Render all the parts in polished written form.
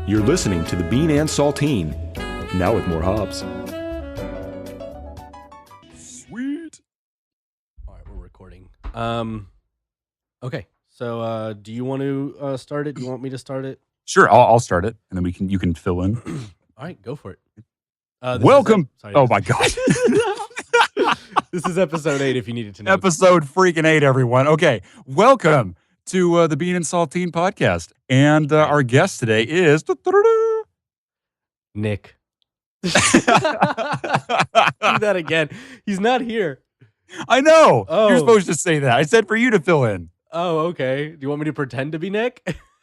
You're listening to the Bean and Saltine, now with more hops. Sweet. All right, we're recording. Okay. So, do you want to start it? Do you want me to start it? Sure, I'll start it, and then you can fill in. All right, go for it. Welcome. Oh my gosh. This is episode 8. If you needed to know. Episode freaking 8, everyone. Okay, welcome to the Bean and Saltine podcast, and our guest today is Nick. Do that again. He's not here. I know. Oh. You're supposed to say that. I said for you to fill in. Oh, okay. Do you want me to pretend to be Nick?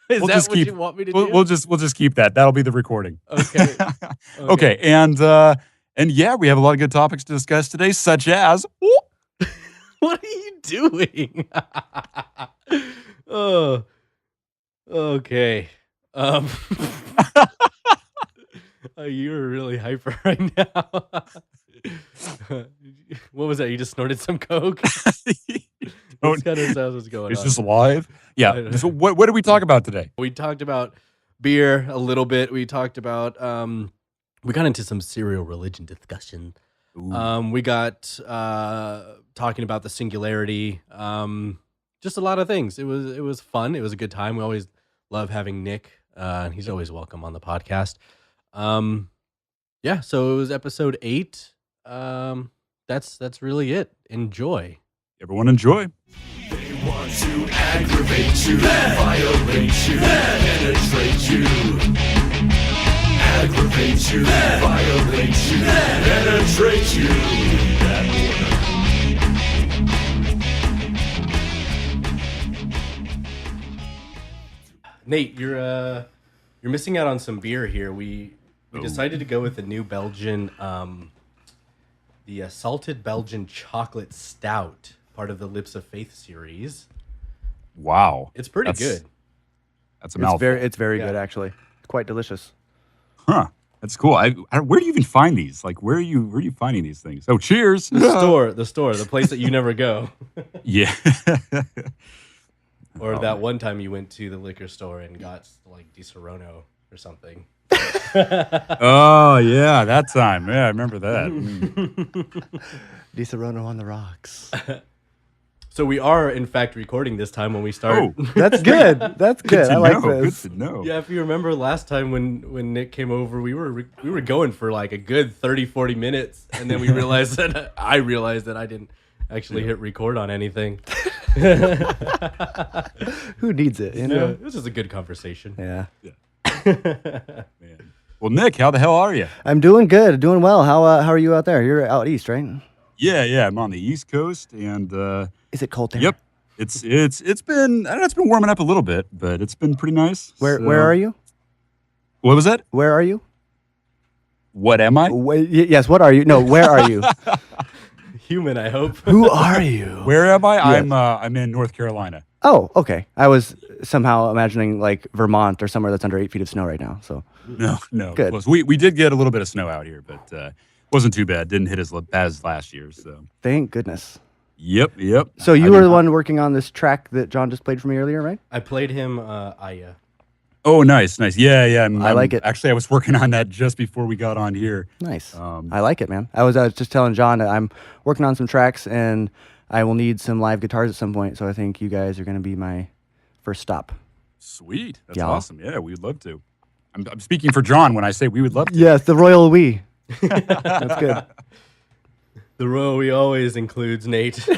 Is We'll that just what keep- you want me to do? We'll just keep that. That'll be the recording. Okay. Okay, and yeah, we have a lot of good topics to discuss today, such as. What are you doing? Oh, okay. You're really hyper right now. What was that? You just snorted some coke? What kind of sounds was going It's on? just live. Yeah. So what did we talk about today? We talked about beer a little bit. We talked about we got into some serial religion discussion. We got talking about the singularity. Just a lot of things. It was fun. It was a good time. We always love having Nick, and he's always welcome on the podcast. Yeah. So it was episode 8. That's really it. Enjoy. Everyone enjoy. They want to aggravate you, violate you, penetrate you. Aggravate you, violate you, penetrate you. That Nate, you're missing out on some beer here. We decided to go with the new Belgian, the salted Belgian chocolate stout, part of the Lips of Faith series. Wow. It's pretty good. That's a mouthful. It's very Yeah. good, actually. It's quite delicious. Huh. That's cool. Where do you even find these? Like, where are you finding these things? Oh, cheers. The store, the place that you never go. Yeah. Or that one time you went to the liquor store and got like Di Serono or something. Oh, yeah. That time. Yeah, I remember that. Di Serono on the rocks. So we are, in fact, recording this time when we start. Oh, That's good. That's good. to I like know. this. Good to know. Yeah, if you remember last time when Nick came over, we were going for like a good 30, 40 minutes. And then we realized that I didn't actually hit record on anything. Who needs it? You Yeah, know? this is a good conversation. Yeah. Man. Well, Nick, how the hell are you? I'm doing good. Doing well. How are you out there? You're out east, right? Yeah. I'm on the East Coast, and Is it cold there? yep, it's been I don't know, it's been warming up a little bit, but it's been pretty nice. Where So- are you? What was that? Where are you? What am I? Yes. What are you? No. Where are you? Human, I hope. Who are you? Where am I? Yes. I'm in North Carolina. Oh, okay. I was somehow imagining like Vermont or somewhere that's under 8 feet of snow right now. So No. Good. Close. We did get a little bit of snow out here, but wasn't too bad. Didn't hit as bad as last year. So thank goodness. yep. So you were the one working on this track that John just played for me earlier, right? I played him Aya. Oh, nice. Yeah. I like it. Actually, I was working on that just before we got on here. Nice. Um, I like it, man. I was just telling John that I'm working on some tracks and I will need some live guitars at some point. So I think you guys are going to be my first stop. Sweet. That's Yeah. awesome. Yeah, we'd love to. I'm speaking for John when I say we would love to. Yes, the royal we. That's good. The row we always includes Nate. Oh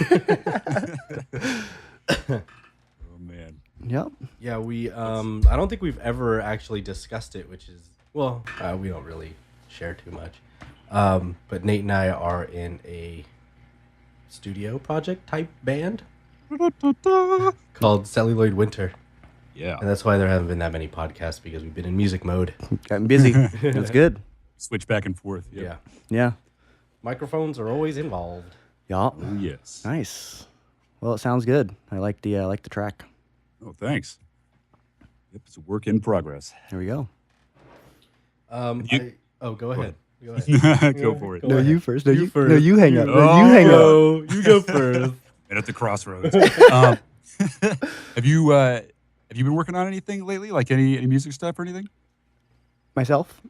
man. Yep. Yeah, we I don't think we've ever actually discussed it, which is we don't really share too much. But Nate and I are in a studio project type band called Celluloid Winter. Yeah. And that's why there haven't been that many podcasts, because we've been in music mode. Gotten busy. That's good. Switch back and forth. Yep. Yeah. Yeah. Microphones are always involved. Yeah. Oh yes. Nice. Well, it sounds good. I like the track. Oh, thanks. Yep, it's a work in progress. Here we go. Go ahead. Go ahead. Go for it. Go No, ahead. you first. No, You you first. No, you hang up. No, Oh, you hang up. No, you go first. And at the crossroads. Have you been working on anything lately? Like any music stuff or anything? Myself?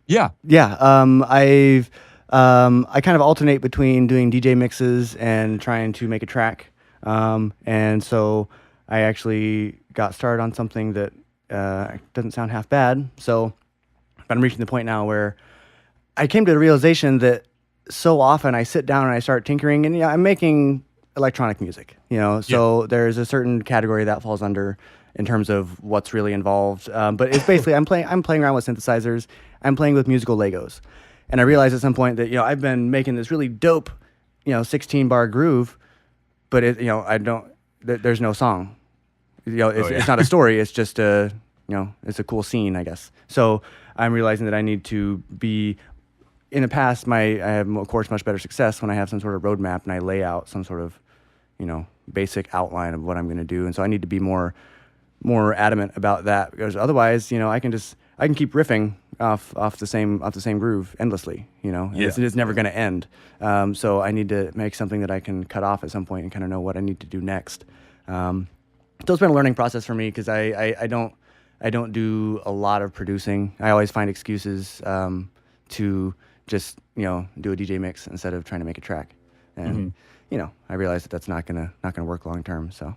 Yeah. Yeah. I kind of alternate between doing DJ mixes and trying to make a track. And so I actually got started on something that doesn't sound half bad. So I'm reaching the point now where I came to the realization that so often I sit down and I start tinkering, and I'm making electronic music, so there's a certain category that falls under in terms of what's really involved. But it's basically I'm playing around with synthesizers. I'm playing with musical Legos, and I realized at some point that I've been making this really dope 16 bar groove, but there's no song. It's not a story. It's just it's a cool scene, I guess. So I'm realizing that I need to be. In the past, I have, of course, much better success when I have some sort of roadmap and I lay out some sort of, basic outline of what I'm going to do. And so I need to be more adamant about that, because otherwise, I can keep riffing off the same groove endlessly. It's never going to end. So I need to make something that I can cut off at some point and kind of know what I need to do next. So it's been a learning process for me, because I don't do a lot of producing. I always find excuses to just do a DJ mix instead of trying to make a track, and I realize that's not gonna work long term. So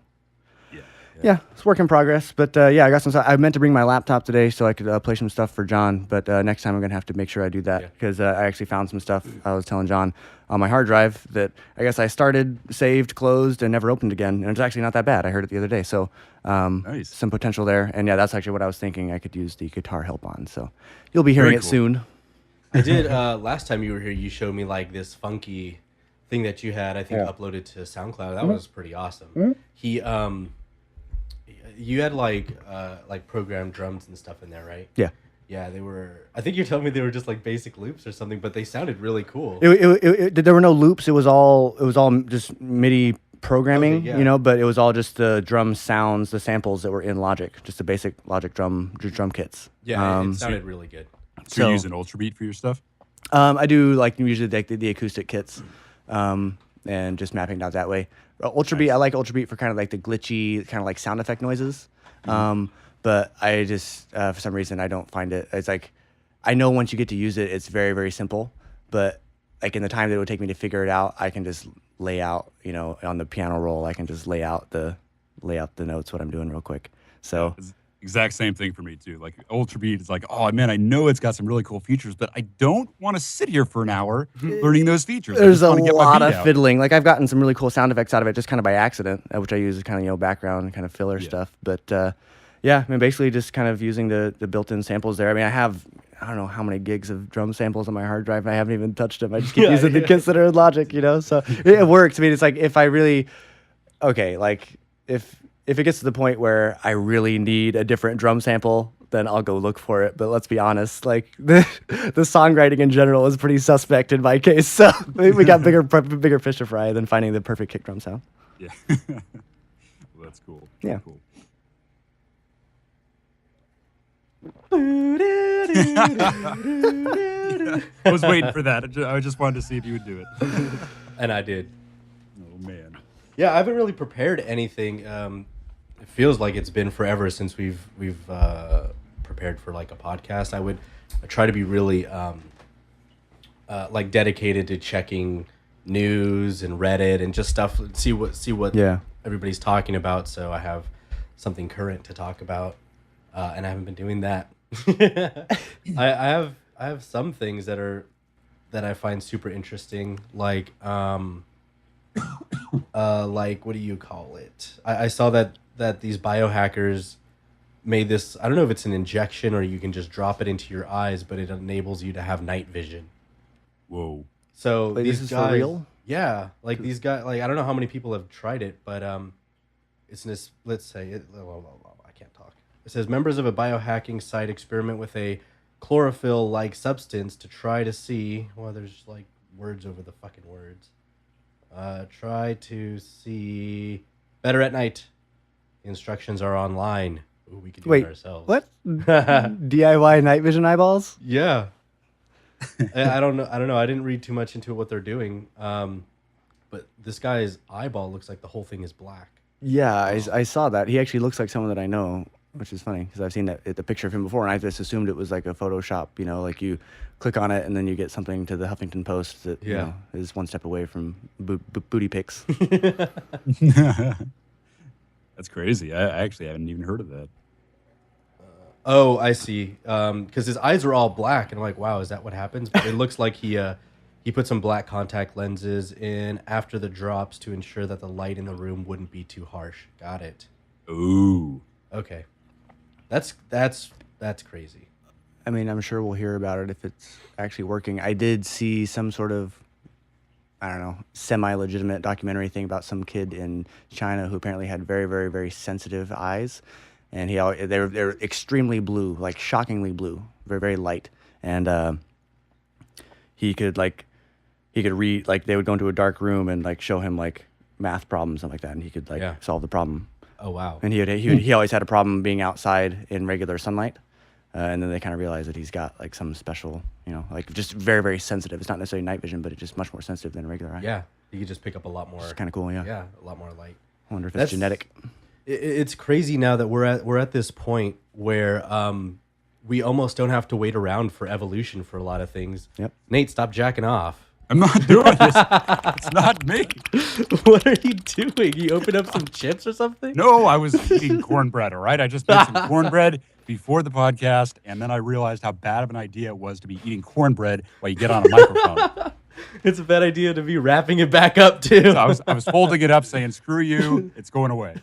yeah, it's a work in progress. But I got some. I meant to bring my laptop today so I could play some stuff for John. But next time I'm gonna have to make sure I do that, because I actually found some stuff I was telling John on my hard drive that I guess I started, saved, closed, and never opened again. And it's actually not that bad. I heard it the other day. So Nice. Some potential there. And that's actually what I was thinking I could use the guitar help on. So you'll be hearing it soon. I did last time you were here. You showed me like this funky thing that you had, I think, uploaded to SoundCloud. That was pretty awesome. You had like programmed drums and stuff in there, right? Yeah. Yeah, they were. I think you're telling me they were just like basic loops or something, but they sounded really cool. There were no loops. It was all just MIDI programming, but it was all just the drum sounds, the samples that were in Logic, just the basic Logic drum kits. Yeah, it sounded really good. So you use an Ultrabeat for your stuff? I do usually the acoustic kits, and just mapping it out that way. Ultrabeat, I like Ultrabeat for kind of like the glitchy, kind of like sound effect noises. But I just, for some reason, I don't find it. It's like, I know once you get to use it, it's very, very simple. But like in the time that it would take me to figure it out, I can just lay out, on the piano roll, I can just lay out the notes, what I'm doing real quick. So. Exact same thing for me too. Like Ultrabeat is like, oh man, I know it's got some really cool features, but I don't want to sit here for an hour learning those features. There's a lot of fiddling. Like I've gotten some really cool sound effects out of it just kind of by accident, which I use as kind of background kind of filler stuff. But basically just kind of using the built-in samples there. I mean, I don't know how many gigs of drum samples on my hard drive. I haven't even touched them. I just keep using the kits that are in Logic, So it works. I mean, it's like if I really, if it gets to the point where I really need a different drum sample, then I'll go look for it. But let's be honest, like the songwriting in general is pretty suspect in my case. So we got bigger fish to fry than finding the perfect kick drum sound. Yeah. Well, that's cool. Yeah. Cool. I was waiting for that. I just wanted to see if you would do it. And I did. Oh man. Yeah, I haven't really prepared anything. It feels like it's been forever since we've prepared for like a podcast. I try to be really like dedicated to checking news and Reddit and just stuff. See what everybody's talking about. So I have something current to talk about, and I haven't been doing that. I have some things that I find super interesting, like like what do you call it? I saw that these biohackers made this. I don't know if it's an injection or you can just drop it into your eyes, but it enables you to have night vision. Whoa! So these this is guys, for real? Yeah, like these guys. Like I don't know how many people have tried it, but it's this. Let's say it. I can't talk. It says members of a biohacking site experiment with a chlorophyll-like substance to try to see. Well, there's like words over the fucking words. Try to see better at night. The instructions are online. Ooh, we could do it ourselves. What? DIY night vision eyeballs? Yeah. I don't know. I didn't read too much into what they're doing. But this guy's eyeball looks like the whole thing is black. Yeah, I saw that. He actually looks like someone that I know. which is funny because I've seen the picture of him before, and I just assumed it was like a Photoshop. Like you click on it and then you get something to the Huffington Post that is one step away from booty pics. That's crazy. I actually haven't even heard of that. Oh, I see. Because his eyes are all black, and I'm like, wow, is that what happens? But it looks like he put some black contact lenses in after the drops to ensure that the light in the room wouldn't be too harsh. Got it. Ooh. Okay. That's crazy. I mean, I'm sure we'll hear about it if it's actually working. I did see some sort of, I don't know, semi-legitimate documentary thing about some kid in China who apparently had very, very, very sensitive eyes, and they're extremely blue, like shockingly blue, very, very light, and he could read, like they would go into a dark room and like show him like math problems and like that, and he could solve the problem. Oh wow. And he always had a problem being outside in regular sunlight. And then they kind of realize that he's got like some special, like just very, very sensitive. It's not necessarily night vision, but it's just much more sensitive than a regular eye. Yeah, you could just pick up a lot more. It's kind of cool, yeah. Yeah, a lot more light. I wonder if it's genetic. It's crazy now that we're at this point where we almost don't have to wait around for evolution for a lot of things. Yep. Nate, stop jacking off. I'm not doing this. It's not me. What are you doing? You open up some chips or something? No, I was eating cornbread, all right? I just made some cornbread before the podcast, and then I realized how bad of an idea it was to be eating cornbread while you get on a microphone. It's a bad idea to be wrapping it back up, too. So I was folding it up saying, screw you, it's going away.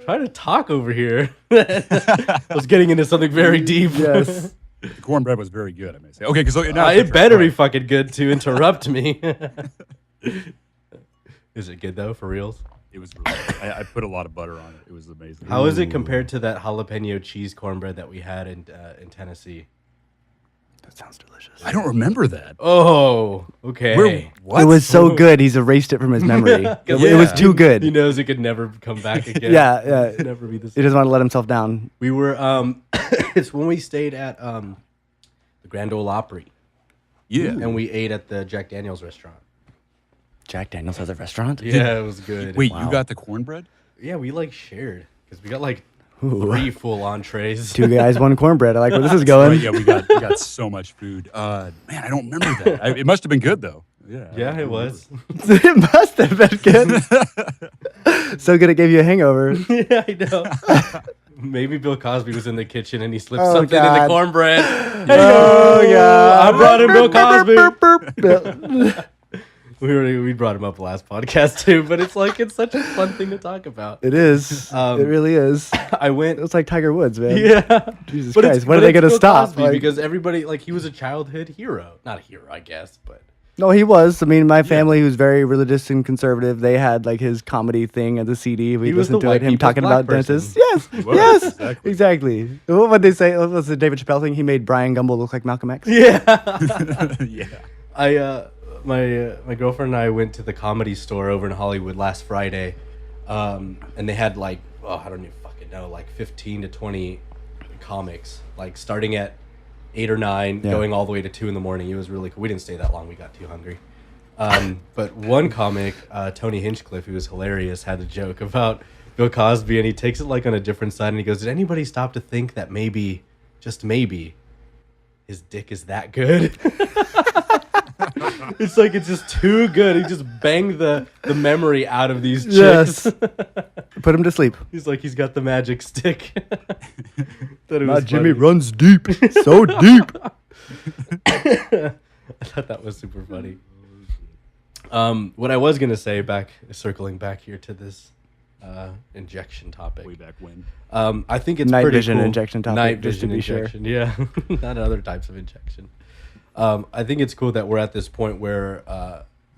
Trying to talk over here. I was getting into something very deep. Yes. The cornbread was very good, I may say. Okay, because now It better be fucking good to interrupt me. Is it good, though, for reals? It was really good. I put a lot of butter on it. It was amazing. How is it compared to that jalapeno cheese cornbread that we had in Tennessee? That sounds delicious. I don't remember that. Oh, okay. What? It was so good, he's erased it from his memory. It was too good. He knows it could never come back again. Yeah. Never be the He same. doesn't want to let himself down. We were, it's when we stayed at the Grand Ole Opry, Yeah. and we ate at the Jack Daniels restaurant. Jack Daniels has a restaurant? Yeah, it was good. Wait, you got the cornbread? Yeah, we shared because we got 3 full entrees. 2 guys, 1 cornbread. I like where this is going. Right, yeah, we got so much food. Man, I don't remember that. It must have been good though. Yeah. Yeah, it was. It must have been good. So good it gave you a hangover. Yeah, I know. Maybe Bill Cosby was in the kitchen and he slipped Oh, something in the God. cornbread. Oh, yeah. I brought in Bill Cosby. Cosby. We brought him up last podcast too, but it's such a fun thing to talk about. It is. It really is. I went. It's like Tiger Woods, man. Yeah. Jesus But Christ. it's- When but are they it's going to Bill stop? Cosby because everybody he was a childhood hero. Not a hero, I guess, but No, he was. I mean, my family, who's very religious and conservative, they had like his comedy thing at the CD. We He was listened the to white it, him people's talking black about person. dentists. Yes, was, yes, exactly. exactly. What would they say? What was the David Chappelle thing? He made Brian Gumble look like Malcolm X. yeah. Yeah. My girlfriend and I went to the Comedy Store over in Hollywood last Friday, and they had I don't even fucking know, 15 to 20 comics, starting at 8 or 9, Yeah. going all the way to 2 in the morning. It was really cool. We didn't stay that long. We got too hungry. But one comic, Tony Hinchcliffe, who was hilarious, had a joke about Bill Cosby, and he takes it on a different side, and he goes, "Did anybody stop to think that maybe, just maybe, his dick is that good?" It's it's just too good. He just banged the memory out of these chicks. Yes. Put him to sleep. He's got the magic stick. Thought it was Jimmy funny. runs deep, so deep. I thought that was super funny. What I was gonna say, circling back here to this injection topic. Way back when. I think it's Night pretty vision cool. injection topic, Night just to vision be sure. injection, yeah, not other types of injection. I think it's cool that we're at this point where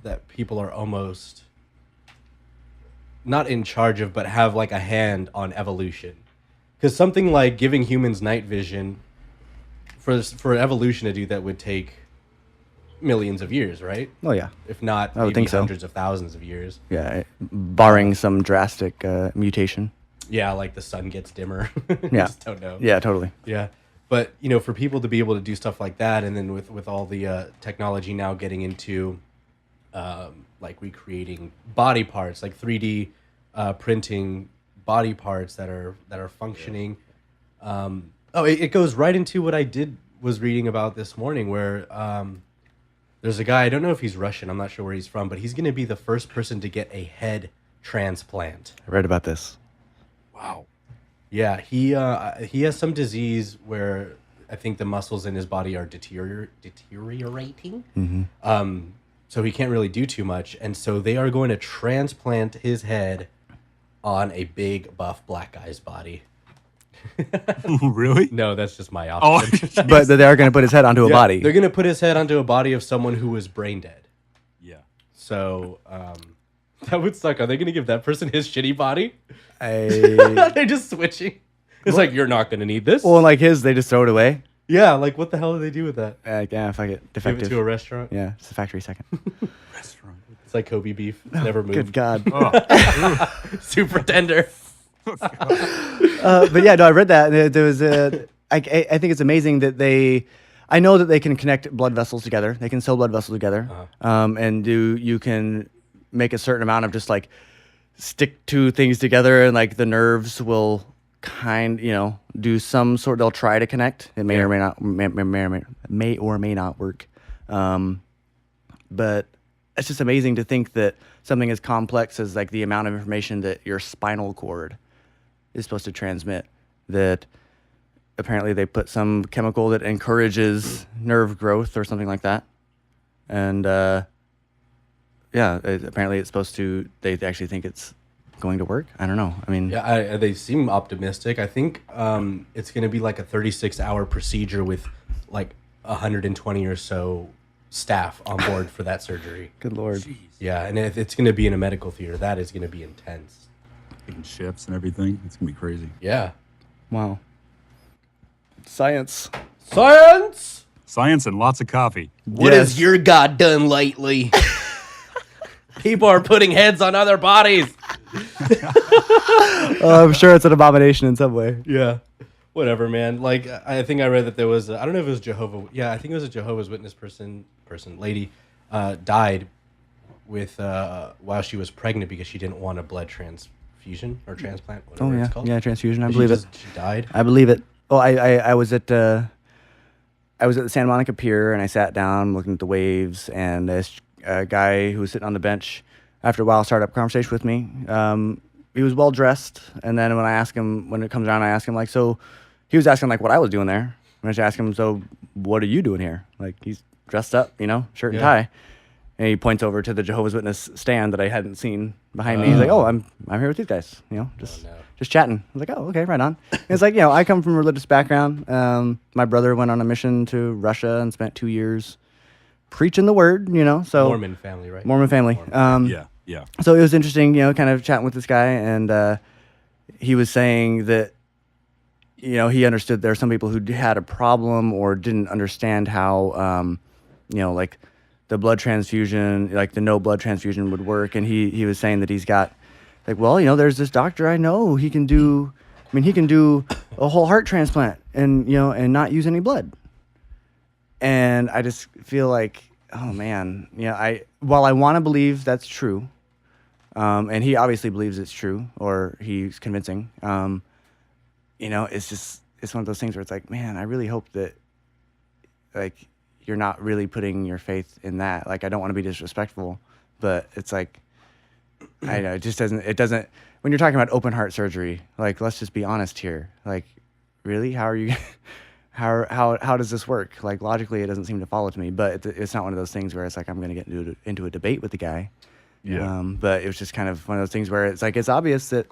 that people are almost not in charge of, but have a hand on evolution. Because something like giving humans night vision, for evolution to do that would take millions of years, right? Oh yeah, If not, I would maybe think so. hundreds of thousands of years. yeah. Barring some drastic mutation. Yeah, the sun gets dimmer. Yeah. Just don't know. Yeah, totally. Yeah. But, for people to be able to do stuff like that, and then with all the technology now getting into, recreating body parts, 3D printing body parts that are functioning. It goes right into what I was reading about this morning, where there's a guy, I don't know if he's Russian, I'm not sure where he's from, but he's going to be the first person to get a head transplant. I read about this. Wow. Yeah, he has some disease where I think the muscles in his body are deteriorating. So he can't really do too much, and so they are going to transplant his head on a big buff black guy's body. Really? No, that's just my Oh, option. But they are going to put his head onto a body. They're going to put his head onto a body of someone who was brain dead. yeah. So that would suck. Are they going to give that person his shitty body? I, They're just switching. It's like, you're not going to need this. well, like his, they just throw it away. Yeah, like what the hell do they do with that? Yeah, fuck it. Give Defective. it to a restaurant? Yeah, it's a factory second. Restaurant. It's like Kobe beef. Never moved. Good God. Oh. Super tender. But yeah, no, I read that. And there was I think it's amazing that I know that they can connect blood vessels together. They can sew blood vessels together. And you can make a certain amount of just like stick two things together, and like the nerves will do some sort. They'll try to connect. It may or may not may not work. But it's just amazing to think that something as complex as like the amount of information that your spinal cord is supposed to transmit, that apparently they put some chemical that encourages nerve growth or something like that. And apparently it's supposed to, they actually think it's going to work. I don't know. I mean, Yeah, they seem optimistic. I think it's going to be like a 36-hour procedure with like 120 or so staff on board for that surgery. good Lord. Jeez. Yeah, and if it's going to be in a medical theater, that is going to be intense. Taking shifts and everything. It's going to be crazy. Yeah. Wow. Science. Science! Science and lots of coffee. What has your God done lately? People are putting heads on other bodies. I'm sure it's an abomination in some way. Yeah. Whatever, man. Like, I think I read that there was, I don't know if it was I think it was a Jehovah's Witness lady, died with, while she was pregnant because she didn't want a blood transfusion or transplant, whatever it's called. Yeah, transfusion. I She believe it. She died. I believe it. Oh, I was at the Santa Monica Pier, and I sat down looking at the waves, and this guy who was sitting on the bench after a while started up a conversation with me. He was well dressed, and then when it comes around, I ask him, like, so he was asking like what I was doing there. And I just asked him, so what are you doing here? Like, he's dressed up, shirt and tie. And he points over to the Jehovah's Witness stand that I hadn't seen behind me. He's like, oh, I'm here with these guys, just chatting. I was like, oh, okay, right on. And it's like, I come from a religious background. My brother went on a mission to Russia and spent 2 years preaching the word, so Mormon family, right? Mormon family. Yeah. So it was interesting, kind of chatting with this guy, and he was saying that, he understood there are some people who had a problem or didn't understand how, like the blood transfusion, like the no blood transfusion would work. And he was saying that he's got, like, well, there's this doctor I know, he can do a whole heart transplant and, and not use any blood. And I just feel like, oh man, while I want to believe that's true, and he obviously believes it's true, or he's convincing, it's one of those things where it's like, man, I really hope that, like, you're not really putting your faith in that. Like, I don't want to be disrespectful, but it's like, I know, it doesn't, when you're talking about open heart surgery, like, let's just be honest here. Like, really? How are you, how does this work? Like, logically, it doesn't seem to follow to me, but it's not one of those things where it's like, I'm going to get into a debate with the guy. Yeah. But it was just kind of one of those things where it's like, it's obvious that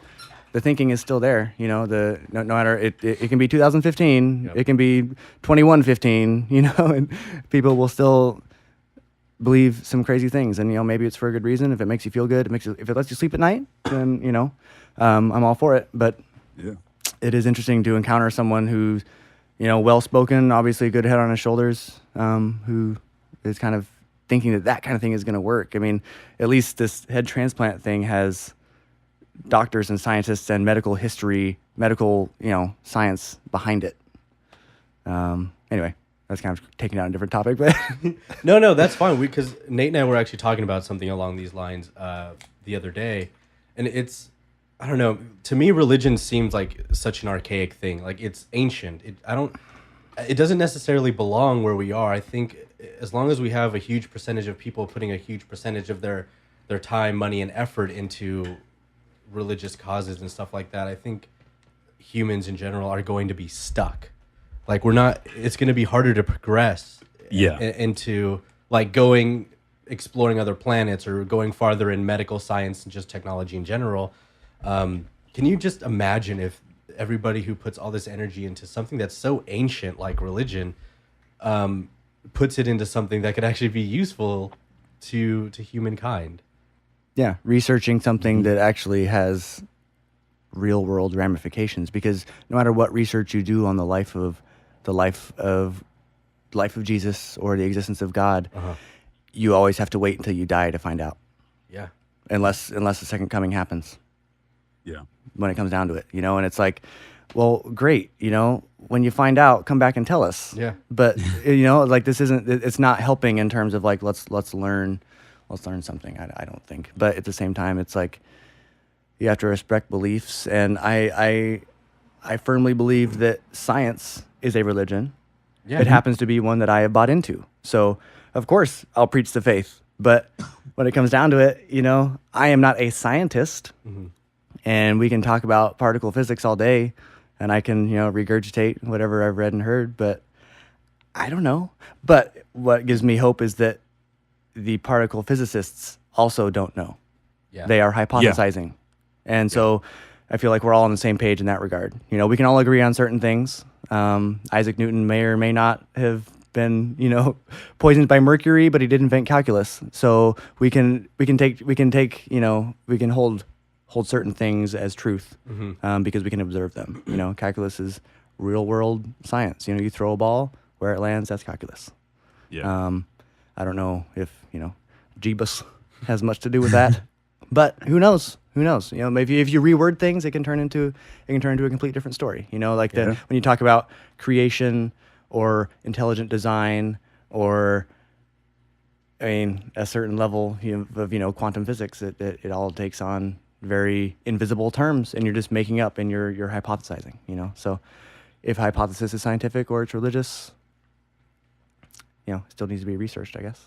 the thinking is still there, no matter, it can be 2015, it can be 2115, and people will still believe some crazy things, and maybe it's for a good reason. If it makes you feel good, if it lets you sleep at night, then I'm all for it. But it is interesting to encounter someone who's well spoken, obviously a good head on his shoulders, who is kind of thinking that kind of thing is going to work. I mean, at least this head transplant thing has doctors and scientists and medical science behind it. Anyway, that's kind of taking out a different topic, but No, that's fine. Because Nate and I were actually talking about something along these lines the other day, and it's I don't know. To me, religion seems like such an archaic thing. Like it's ancient. It doesn't necessarily belong where we are. I think as long as we have a huge percentage of people putting a huge percentage of their time, money, and effort into religious causes and stuff like that, I think humans in general are going to be stuck. Like it's going to be harder to progress into like exploring other planets or going farther in medical science and just technology in general. Can you just imagine if everybody who puts all this energy into something that's so ancient like religion puts it into something that could actually be useful to humankind? Yeah, researching something that actually has real world ramifications, because no matter what research you do on the life of Jesus or the existence of God, you always have to wait until you die to find out. Yeah. Unless the second coming happens. Yeah. When it comes down to it, and it's like, well, great, when you find out, come back and tell us. Yeah. But like it's not helping in terms of like let's learn something. I don't think. But at the same time, it's like you have to respect beliefs, and I firmly believe that science is a religion. Yeah. It happens to be one that I have bought into. So of course I'll preach the faith. But when it comes down to it, I am not a scientist. Mm-hmm. And we can talk about particle physics all day, and I can, regurgitate whatever I've read and heard, but I don't know. But what gives me hope is that the particle physicists also don't know. Yeah. They are hypothesizing. And so I feel like we're all on the same page in that regard. We can all agree on certain things. Isaac Newton may or may not have been, poisoned by mercury, but he did invent calculus. So we can hold certain things as truth, because we can observe them. Calculus is real world science. You throw a ball, where it lands, that's calculus. Yeah. I don't know if, Jeebus has much to do with that, but who knows? Maybe if you reword things, it can turn into a complete different story. When you talk about creation or intelligent design or, a certain level of, quantum physics, it all takes on very invisible terms, and you're just making up, and you're hypothesizing, so if hypothesis is scientific or it's religious, it still needs to be researched, I guess.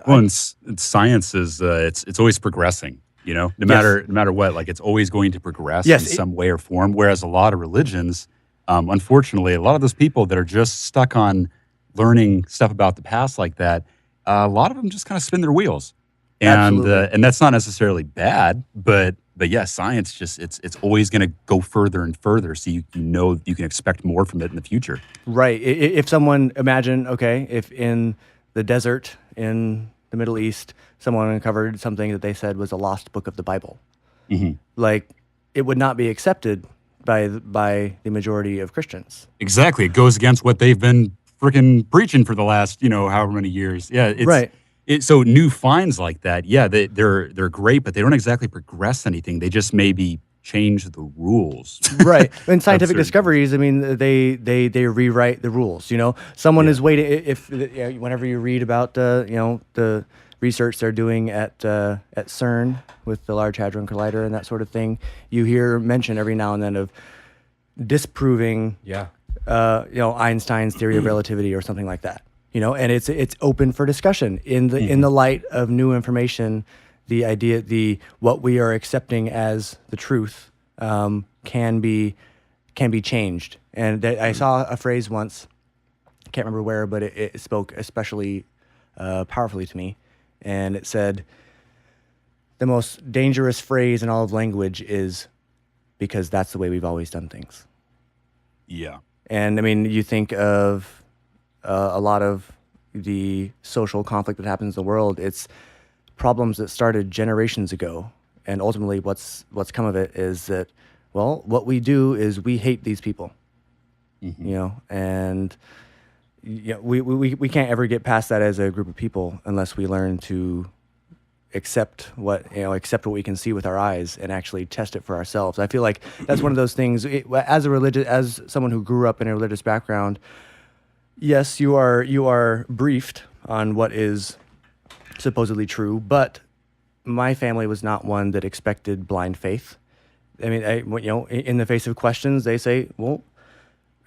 Well, and science is it's always progressing, no matter what, like it's always going to progress in some way or form, whereas a lot of religions, unfortunately, a lot of those people that are just stuck on learning stuff about the past like that, a lot of them just kind of spin their wheels. And that's not necessarily bad, but yeah, science just it's always going to go further and further, so you can expect more from it in the future. Right. If someone if in the desert in the Middle East, someone uncovered something that they said was a lost book of the Bible, like it would not be accepted by the majority of Christians. Exactly, it goes against what they've been freaking preaching for the last however many years. Yeah, it's right. So new finds like that, they're great, but they don't exactly progress anything. They just maybe change the rules. Right. In scientific discoveries, they rewrite the rules. Someone is waiting. If whenever you read about the research they're doing at CERN with the Large Hadron Collider and that sort of thing, you hear mention every now and then of disproving Einstein's theory of relativity or something like that. And it's open for discussion in the light of new information. The idea, what we are accepting as the truth, can be changed. And I saw a phrase once, I can't remember where, but it spoke especially powerfully to me. And it said, the most dangerous phrase in all of language is, because that's the way we've always done things. Yeah. And you think of a lot of the social conflict that happens in the world. It's problems that started generations ago, and ultimately what's come of it is that, well, what we do is we hate these people, and we can't ever get past that as a group of people unless we learn to accept what we can see with our eyes and actually test it for ourselves. I feel like that's one of those things. As someone who grew up in a religious background, yes, you are briefed on what is supposedly true, but my family was not one that expected blind faith. I mean, in the face of questions, they say, well,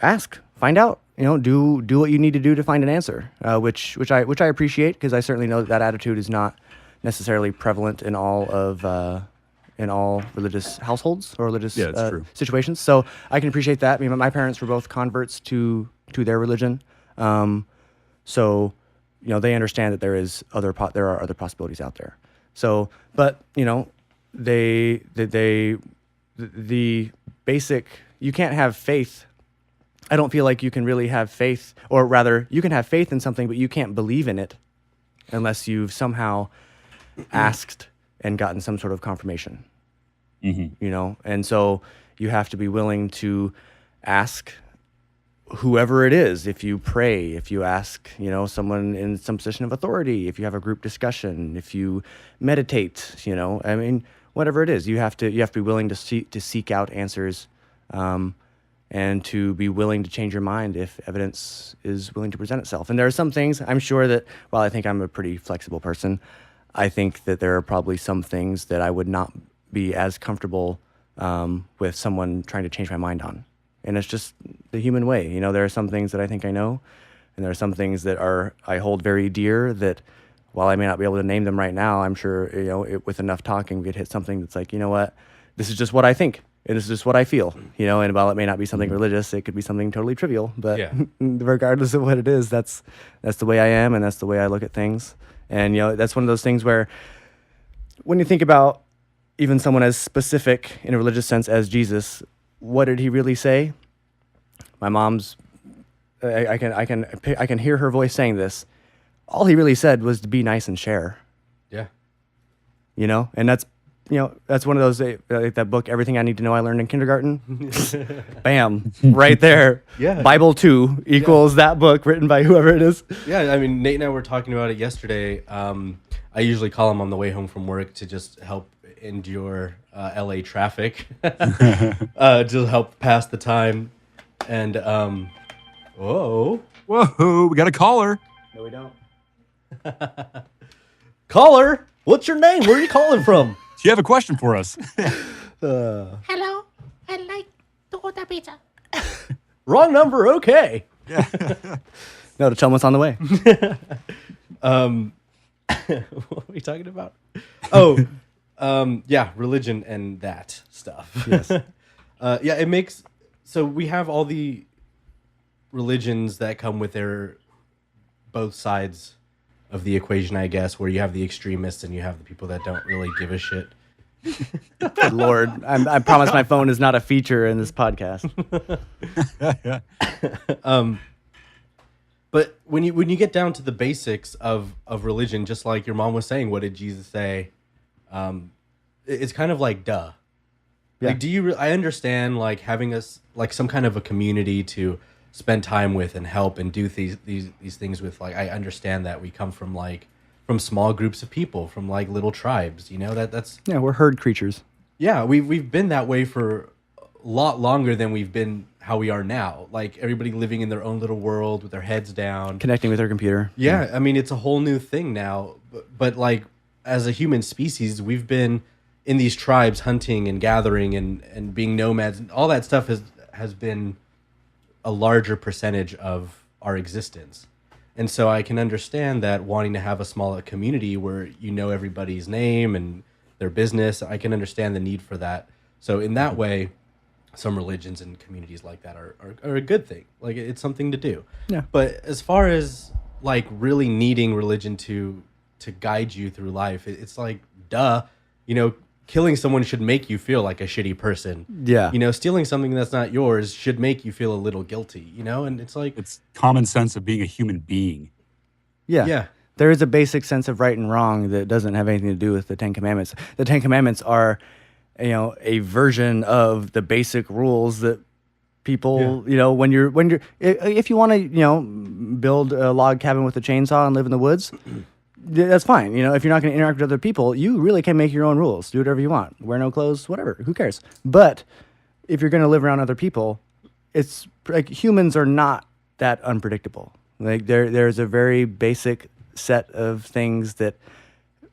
ask, find out, do what you need to do to find an answer, which I appreciate, because I certainly know that attitude is not necessarily prevalent in all religious households or religious situations. So I can appreciate that. I mean, my parents were both converts to their religion. So, they understand that there are other possibilities out there. So, but, the basic, you can't have faith. I don't feel like you can really have faith, or rather you can have faith in something, but you can't believe in it unless you've somehow asked and gotten some sort of confirmation. And so you have to be willing to ask whoever it is. If you pray, if you ask, someone in some position of authority, if you have a group discussion, if you meditate, I mean, whatever it is, you have to be willing to seek out answers, and to be willing to change your mind if evidence is willing to present itself. And there are some things, I'm sure that, while I think I'm a pretty flexible person, I think that there are probably some things that I would not be as comfortable with someone trying to change my mind on. And it's just the human way. There are some things that I think I know, and there are some things that I hold very dear that, while I may not be able to name them right now, I'm sure, with enough talking, we could hit something that's like, what, this is just what I think, and this is just what I feel, and while it may not be something religious, it could be something totally trivial, but regardless of what it is, that's the way I am, and that's the way I look at things. And, that's one of those things where, when you think about even someone as specific in a religious sense as Jesus, what did he really say? My mom's, I can hear her voice saying this. All he really said was to be nice and share. Yeah. And that's one of those, like that book, Everything I Need to Know I Learned in Kindergarten. Bam, right there. Yeah. Bible 2 equals that book written by whoever it is. Yeah, I mean, Nate and I were talking about it yesterday. I usually call him on the way home from work to just help endure LA traffic, to help pass the time. And, whoa, we got a caller. No, we don't. Caller, what's your name? Where are you calling from? Do you have a question for us? Hello, I'd like to order pizza. Wrong number. Okay. No, to tell them what's on the way. What are we talking about? Oh, religion and that stuff. Yes. It makes, so we have all the religions that come with their both sides of the equation, I guess, where you have the extremists and you have the people that don't really give a shit. Good Lord. I promise my phone is not a feature in this podcast. But when you get down to the basics of religion, just like your mom was saying, what did Jesus say? It's kind of like, duh. Yeah. Like, I understand like having us like some kind of a community to spend time with and help and do these things with. Like, I understand that we come from small groups of people, from like little tribes, that's we're herd creatures. Yeah, we've been that way for a lot longer than we've been how we are now. Like, everybody living in their own little world with their heads down, connecting with their computer. Yeah, I mean, it's a whole new thing now. But like, as a human species, we've been in these tribes hunting and gathering and being nomads, and all that stuff has been a larger percentage of our existence. And so I can understand that wanting to have a smaller community where everybody's name and their business, I can understand the need for that. So in that way, some religions and communities like that are a good thing. Like, it's something to do. Yeah. But as far as like really needing religion to guide you through life, it's like, duh, killing someone should make you feel like a shitty person. Yeah. Stealing something that's not yours should make you feel a little guilty, and it's like, It's common sense of being a human being. Yeah. Yeah. There is a basic sense of right and wrong that doesn't have anything to do with the Ten Commandments. The Ten Commandments are, a version of the basic rules that people, when you're, if you want to, build a log cabin with a chainsaw and live in the woods, that's fine. If you're not going to interact with other people, you really can make your own rules. Do whatever you want. Wear no clothes, whatever. Who cares? But if you're going to live around other people, it's like humans are not that unpredictable. Like, there's a very basic set of things that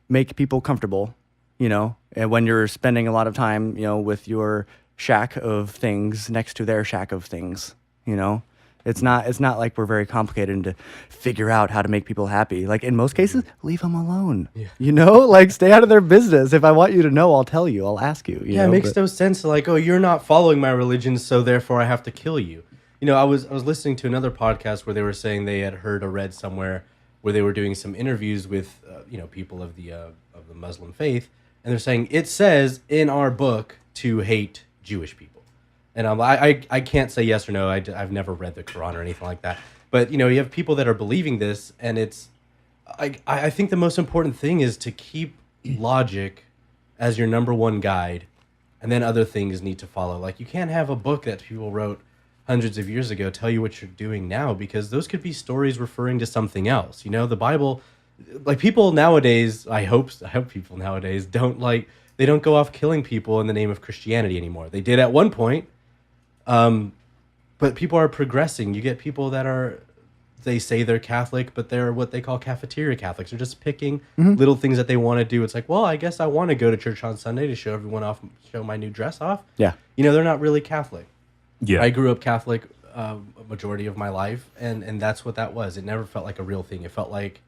make people comfortable, and when you're spending a lot of time, with your shack of things next to their shack of things, it's not like we're very complicated to figure out how to make people happy. Like in most cases, leave them alone. Like stay out of their business. If I want you to know, I'll tell you. I'll ask you. It makes no sense. Like, oh, you're not following my religion, so therefore I have to kill you. I was listening to another podcast where they were saying they had heard or read somewhere where they were doing some interviews with people of the Muslim faith, and they're saying it says in our book to hate Jewish people. And I can't say yes or no. I've never read the Quran or anything like that. But, you have people that are believing this, and I think the most important thing is to keep logic as your number one guide, and then other things need to follow. Like, you can't have a book that people wrote hundreds of years ago tell you what you're doing now, because those could be stories referring to something else. The Bible, like people nowadays, I hope people nowadays they don't go off killing people in the name of Christianity anymore. They did at one point. But people are progressing. You get people that they say they're Catholic, but they're what they call cafeteria Catholics. They're just picking little things that they want to do. It's like, well, I guess I want to go to church on Sunday to show everyone off, show my new dress off. Yeah. They're not really Catholic. Yeah. I grew up Catholic a majority of my life, and that's what that was. It never felt like a real thing. It felt like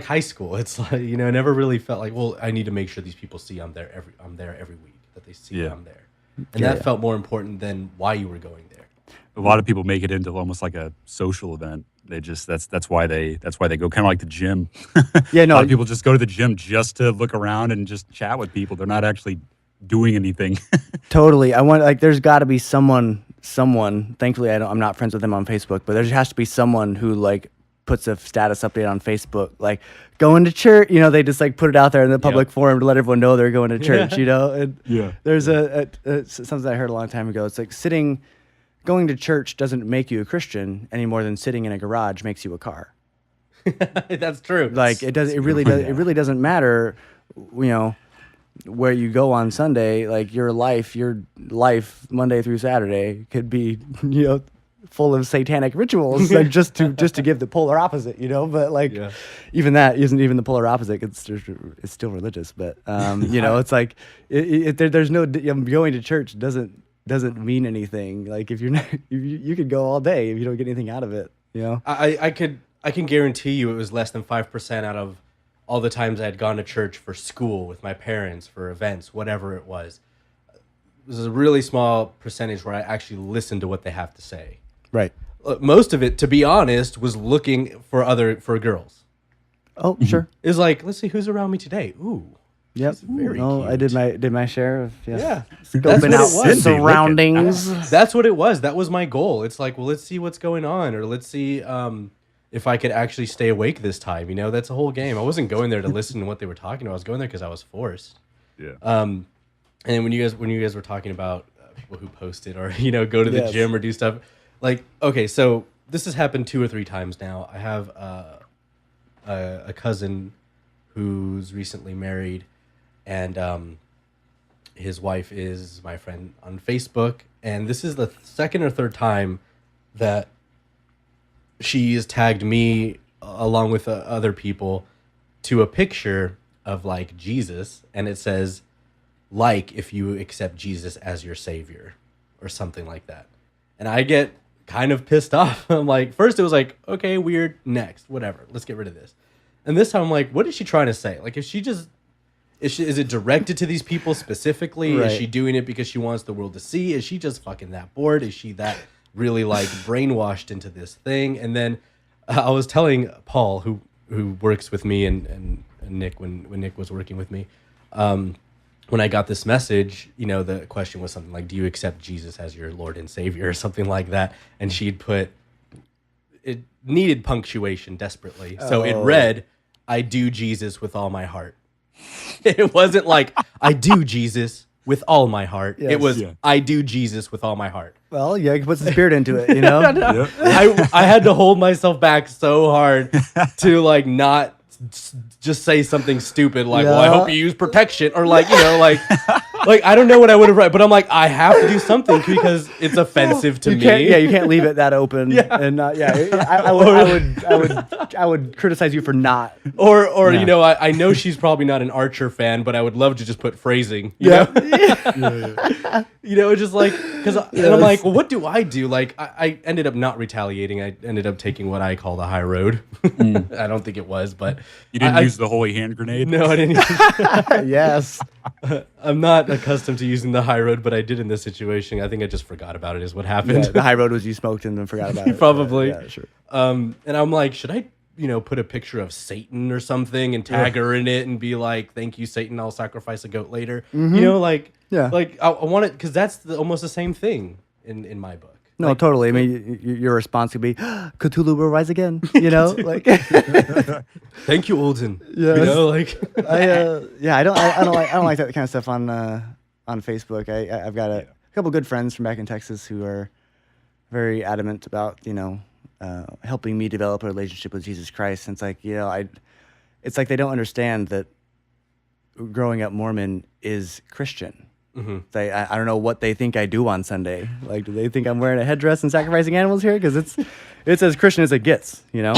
high school. It's like, it never really felt like, well, I need to make sure these people see I'm there every week, that they see I'm there. And that felt more important than why you were going there. A lot of people make it into almost like a social event. They just that's why they go, kind of like the gym. A lot of people just go to the gym just to look around and just chat with people. They're not actually doing anything. Totally. I want there's got to be someone. Thankfully, I'm not friends with them on Facebook, but there has to be someone who puts a status update on Facebook, like going to church. They just put it out there in the public forum to let everyone know they're going to church. And there's something I heard a long time ago. It's like going to church doesn't make you a Christian any more than sitting in a garage makes you a car. That's true. Like it does. It really does. It really doesn't matter. Where you go on Sunday. Like your life Monday through Saturday could be full of satanic rituals, just to give the polar opposite, but even that isn't even the polar opposite. It's still religious, but it's like there's no going to church doesn't mean anything. Like if you're not, you could go all day if you don't get anything out of it. I can guarantee you it was less than 5% out of all the times I had gone to church for school with my parents, for events, whatever it was. This is a really small percentage where I actually listened to what they have to say. Right. Most of it, to be honest, was looking for girls. Oh, sure. It was like, let's see who's around me today. Ooh. Yep. Very cute. I did my share of that's what it was. Surroundings. That's what it was. That was my goal. It's like, well, let's see what's going on, or let's see if I could actually stay awake this time. That's a whole game. I wasn't going there to listen to what they were talking about. I was going there because I was forced. Yeah. And when you guys were talking about people who posted or go to the gym or do stuff. Like, okay, so this has happened 2 or 3 times now. I have a cousin who's recently married, and his wife is my friend on Facebook. And this is the second or third time that she has tagged me along with other people to a picture of Jesus, and it says, if you accept Jesus as your savior or something like that. And I get kind of pissed off. I'm like, first it was like, okay, weird, next, whatever, let's get rid of this. And this time I'm like, what is she trying to say? Like, is it directed to these people specifically? Right. Is she doing it because she wants the world to see? Is she just fucking that bored? Is she that really brainwashed into this thing? And then I was telling Paul, who works with me, and Nick, when Nick was working with me, when I got this message, the question was something like, do you accept Jesus as your Lord and Savior, or something like that? And she'd put, it needed punctuation desperately. So it read, I do Jesus with all my heart. It wasn't like, I do Jesus with all my heart. Yes. It was, I do Jesus with all my heart. Well, you put some spirit into it, I had to hold myself back so hard to not just say something stupid like, well, I hope you use protection, or Like, I don't know what I would have written, but I'm like, I have to do something because it's offensive to me. You can't leave it that open. And I would criticize you for not. Or you know, I know she's probably not an Archer fan, but I would love to just put phrasing. You know, you know, just like and I'm like, well, what do I do? Like, I ended up not retaliating. I ended up taking what I call the high road. I don't think it was, but you didn't use the holy hand grenade. No, I didn't. Yes. I'm not accustomed to using the high road, but I did in this situation. I think I just forgot about it is what happened. Yeah, the high road was you smoked and then forgot about it. Probably. Yeah, sure. And I'm like, should I, you know, put a picture of Satan or something and tag her in it and be like, thank you, Satan, I'll sacrifice a goat later. You know, like, like I want it because that's almost the same thing in my book. No, like, totally. I mean, your response could be, Cthulhu will rise again. You know, like. Thank you, Olden. Yeah, you know, like. I don't like that kind of stuff on Facebook. I've got a couple good friends from back in Texas who are very adamant about, you know, helping me develop a relationship with Jesus Christ. And it's like, you know, it's like they don't understand that growing up Mormon is Christian. I don't know what they think I do on Sunday. Like, do they think I'm wearing a headdress and sacrificing animals here? Because it's as Christian as it gets, you know.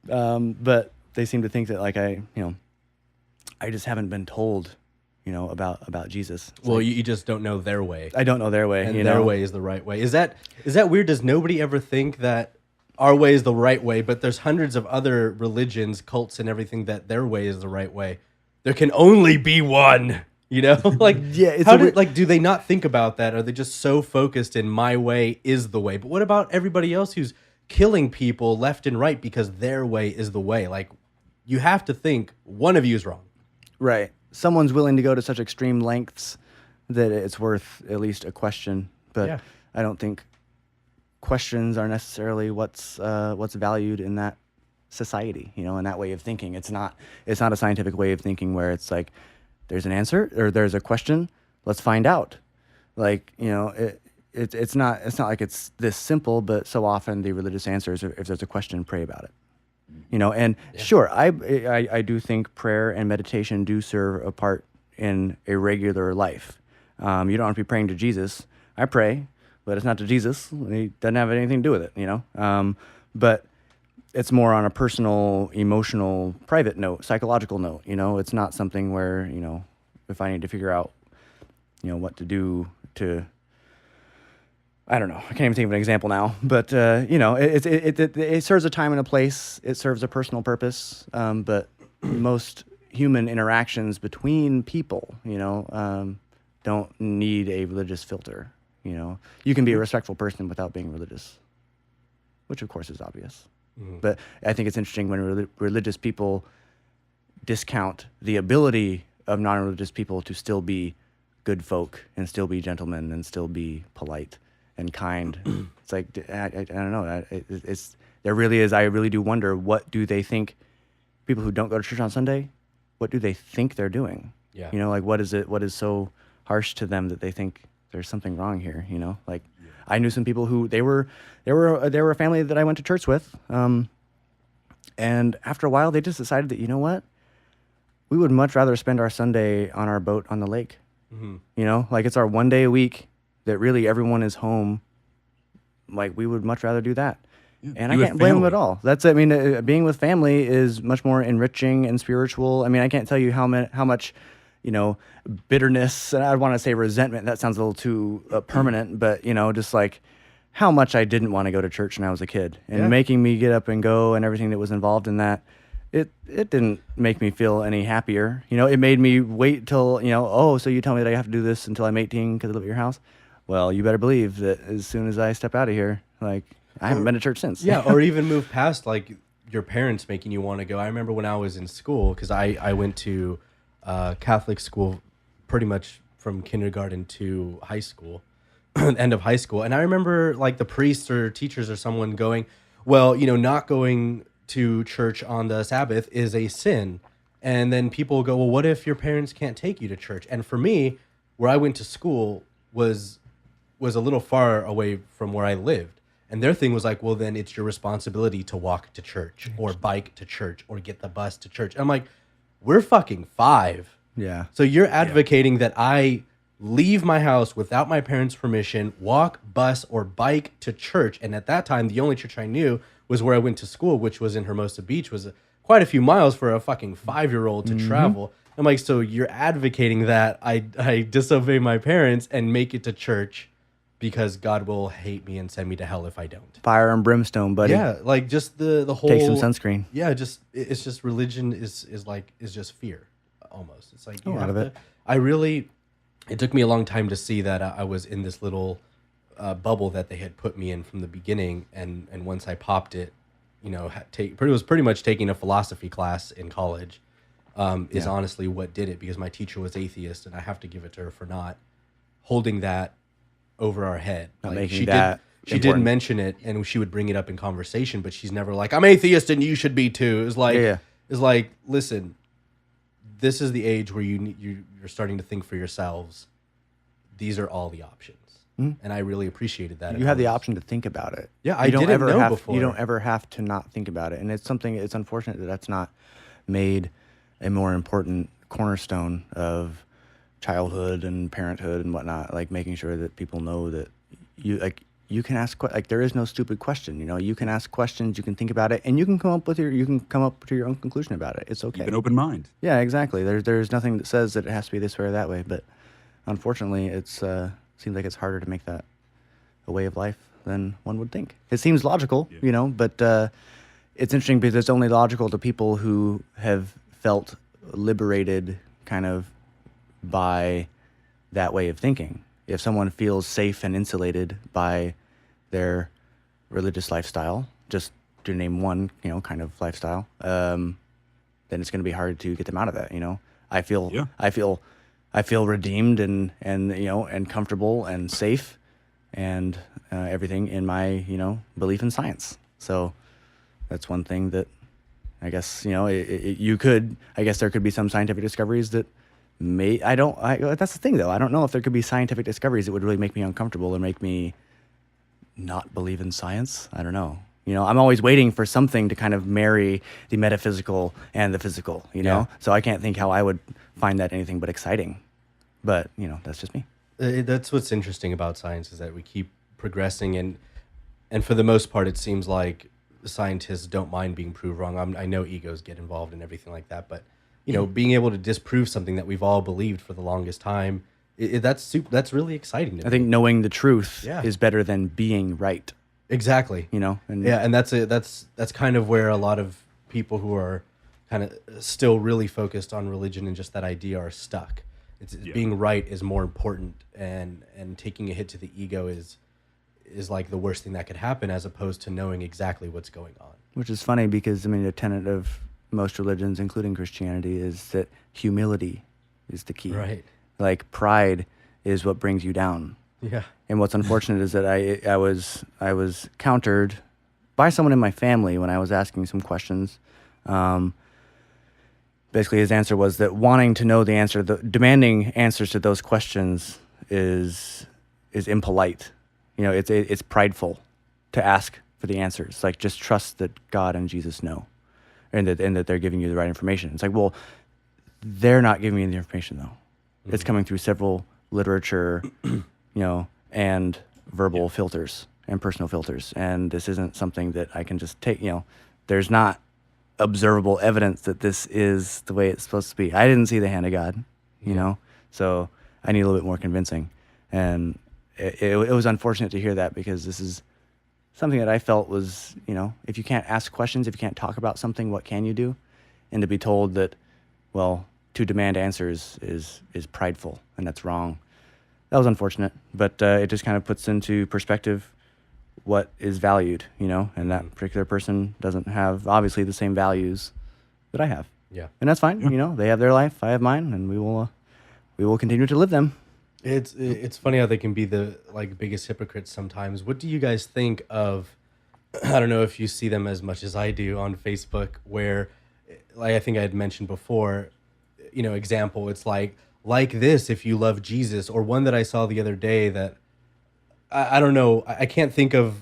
But they seem to think that, like, I just haven't been told, you know, about Jesus. Well, you just don't know their way. I don't know their way. And their way is the right way. Is that weird? Does nobody ever think that our way is the right way? But there's hundreds of other religions, cults, and everything that their way is the right way. There can only be one. You know, like, do they not think about that? Are they just so focused in my way is the way? But what about everybody else who's killing people left and right because their way is the way? Like, you have to think one of you is wrong. Right. Someone's willing to go to such extreme lengths that it's worth at least a question. But I don't think questions are necessarily what's valued in that society, you know, in that way of thinking. It's not a scientific way of thinking where it's like, there's an answer or there's a question. Let's find out. Like, you know, it's not like it's this simple, but so often the religious answers, if there's a question, pray about it. You know, and sure, I do think prayer and meditation do serve a part in a regular life. You don't have to be praying to Jesus. I pray, but it's not to Jesus. He doesn't have anything to do with it, you know. But it's more on a personal, emotional, private note, psychological note, you know. It's not something where, you know, if I need to figure out, you know, what to do to, I don't know, I can't even think of an example now, but, you know, it serves a time and a place. It serves a personal purpose, but most human interactions between people, you know, don't need a religious filter, you know. You can be a respectful person without being religious, which of course is obvious. But I think it's interesting when religious people discount the ability of non-religious people to still be good folk and still be gentlemen and still be polite and kind. It's like, I don't know. There really is. I really do wonder, what do they think, people who don't go to church on Sunday, what do they think they're doing? Yeah. You know, like, what is so harsh to them that they think there's something wrong here, you know? Like, I knew some people who they were a family that I went to church with, and after a while they just decided that, you know what, we would much rather spend our Sunday on our boat on the lake. You know, like, it's our one day a week that really everyone is home. Like, we would much rather do that. And I can't blame them at all. That's, I mean, being with family is much more enriching and spiritual. I mean, I can't tell you how much, you know, bitterness, and I want to say resentment, that sounds a little too permanent, but, you know, just like how much I didn't want to go to church when I was a kid, and making me get up and go and everything that was involved in that, it didn't make me feel any happier. You know, it made me wait till, you know, oh, so you tell me that I have to do this until I'm 18 because I live at your house? Well, you better believe that as soon as I step out of here, like, I haven't been to church since. Yeah, or even move past, like, your parents making you want to go. I remember when I was in school, because I went to Catholic school pretty much from kindergarten to high school, end of high school. And I remember, like, the priests or teachers or someone going, well, you know, not going to church on the Sabbath is a sin. And then people go, well, what if your parents can't take you to church? And for me, where I went to school was a little far away from where I lived. And their thing was like, well, then it's your responsibility to walk to church or bike to church or get the bus to church. I'm like, we're fucking 5. Yeah. So you're advocating that I leave my house without my parents' permission, walk, bus, or bike to church. And at that time, the only church I knew was where I went to school, which was in Hermosa Beach, was quite a few miles for a fucking 5-year-old to travel. I'm like, so you're advocating that I disobey my parents and make it to church because God will hate me and send me to hell if I don't. Fire and brimstone, buddy. Yeah, like just the whole Take some sunscreen. Yeah, it's just religion is just fear almost. It's like A lot of it. It took me a long time to see that I was in this little bubble that they had put me in from the beginning, and once I popped it, it was pretty much taking a philosophy class in college. Is honestly what did it, because my teacher was atheist, and I have to give it to her for not holding that over our head. Not Like, making that she did important. mention it, and she would bring it up in conversation, but she's never like, I'm atheist and you should be too. It's like, it's like, listen, this is the age where you're starting to think for yourselves. These are all the options. And I really appreciated that. You have the option to think about it. Yeah, I didn't know before. You don't ever have to not think about it. And it's unfortunate that that's not made a more important cornerstone of childhood and parenthood and whatnot, like making sure that people know that you can ask, like, there is no stupid question. You can ask questions, you can think about it, and you can come up to your own conclusion about it. It's okay. Keep an open mind. Yeah, exactly. There's nothing that says that it has to be this way or that way, but unfortunately, it's seems like it's harder to make that a way of life than one would think. It seems logical, but it's interesting because it's only logical to people who have felt liberated kind of by that way of thinking. If someone feels safe and insulated by their religious lifestyle, just to name one, kind of lifestyle, then it's going to be hard to get them out of that. I feel redeemed and comfortable and safe and everything in my belief in science. So that's one thing that I guess I guess there could be some scientific discoveries that that's the thing though. I don't know if there could be scientific discoveries that would really make me uncomfortable or make me not believe in science. I don't know. I'm always waiting for something to kind of marry the metaphysical and the physical, So I can't think how I would find that anything but exciting. But, that's just me. That's what's interesting about science, is that we keep progressing, and for the most part, it seems like scientists don't mind being proved wrong. I know egos get involved and everything like that, but being able to disprove something that we've all believed for the longest time, that's really exciting to me. I think knowing the truth is better than being right. Exactly. And that's kind of where a lot of people who are kind of still really focused on religion and just that idea are stuck. Being right is more important, and taking a hit to the ego is like the worst thing that could happen, as opposed to knowing exactly what's going on. Which is funny because, a tenet of most religions, including Christianity, is that humility is the key. Right. Like, pride is what brings you down. Yeah. And what's unfortunate is that I was countered by someone in my family when I was asking some questions. Basically, his answer was that wanting to know the answer, demanding answers to those questions is impolite. It's prideful to ask for the answers. Like, just trust that God and Jesus know, and that they're giving you the right information. It's like, well, they're not giving me the information though. Mm-hmm. It's coming through several literature, and verbal filters and personal filters, and this isn't something that I can just take. There's not observable evidence that this is the way it's supposed to be. I didn't see the hand of God, so I need a little bit more convincing. And it was unfortunate to hear that, because this is something that I felt was, if you can't ask questions, if you can't talk about something, what can you do? And to be told that, well, to demand answers is prideful, and that's wrong. That was unfortunate, but it just kind of puts into perspective what is valued, and that particular person doesn't have obviously the same values that I have. Yeah. And that's fine. They have their life, I have mine, and we will continue to live them. It's funny how they can be the biggest hypocrites sometimes. What do you guys think of, I don't know if you see them as much as I do on Facebook, where I think I had mentioned before, example, it's like this if you love Jesus, or one that I saw the other day that I don't know. I can't think of,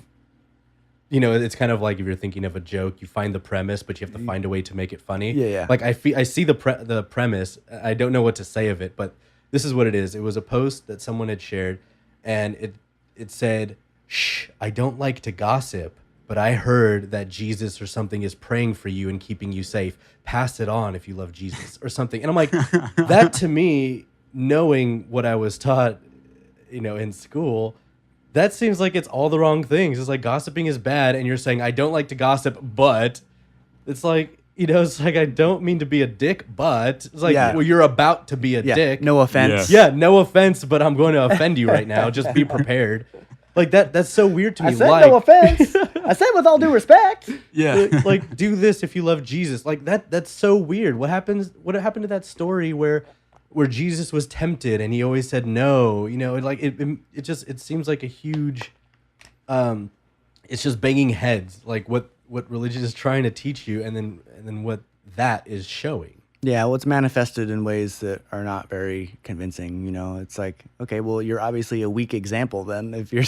it's kind of like if you're thinking of a joke, you find the premise, but you have to find a way to make it funny. Yeah. Like I see the premise. I don't know what to say of it, but This is what it is. It was a post that someone had shared, and it said, "Shh, I don't like to gossip, but I heard that Jesus or something is praying for you and keeping you safe. Pass it on if you love Jesus," or something. And I'm like, that to me, knowing what I was taught, in school, that seems like it's all the wrong things. It's like gossiping is bad, and you're saying, I don't like to gossip, but it's like, it's like, I don't mean to be a dick, but it's like, well, you're about to be a dick. No offense. Yeah, no offense, but I'm going to offend you right now. Just be prepared. Like that's so weird to me. I said no offense. I said with all due respect. Yeah. Like do this if you love Jesus. Like that's so weird. What happened to that story where Jesus was tempted and he always said no? It seems like a huge it's just banging heads, like what religion is trying to teach you and then what that is showing. Yeah, well, it's manifested in ways that are not very convincing. It's like, okay, well, you're obviously a weak example then if you're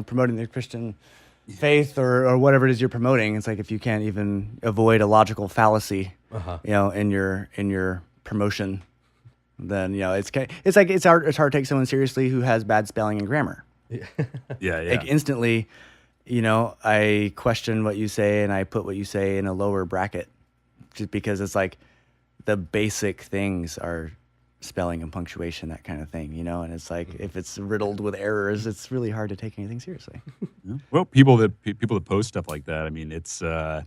promoting the Christian faith or whatever it is you're promoting. It's like if you can't even avoid a logical fallacy, in your promotion, then it's hard to take someone seriously who has bad spelling and grammar. Yeah. Like instantly, I question what you say and I put what you say in a lower bracket. Just because it's like the basic things are spelling and punctuation, that kind of thing, and it's like if it's riddled with errors, it's really hard to take anything seriously. Yeah. Well, people that post stuff like that, I mean, it's they're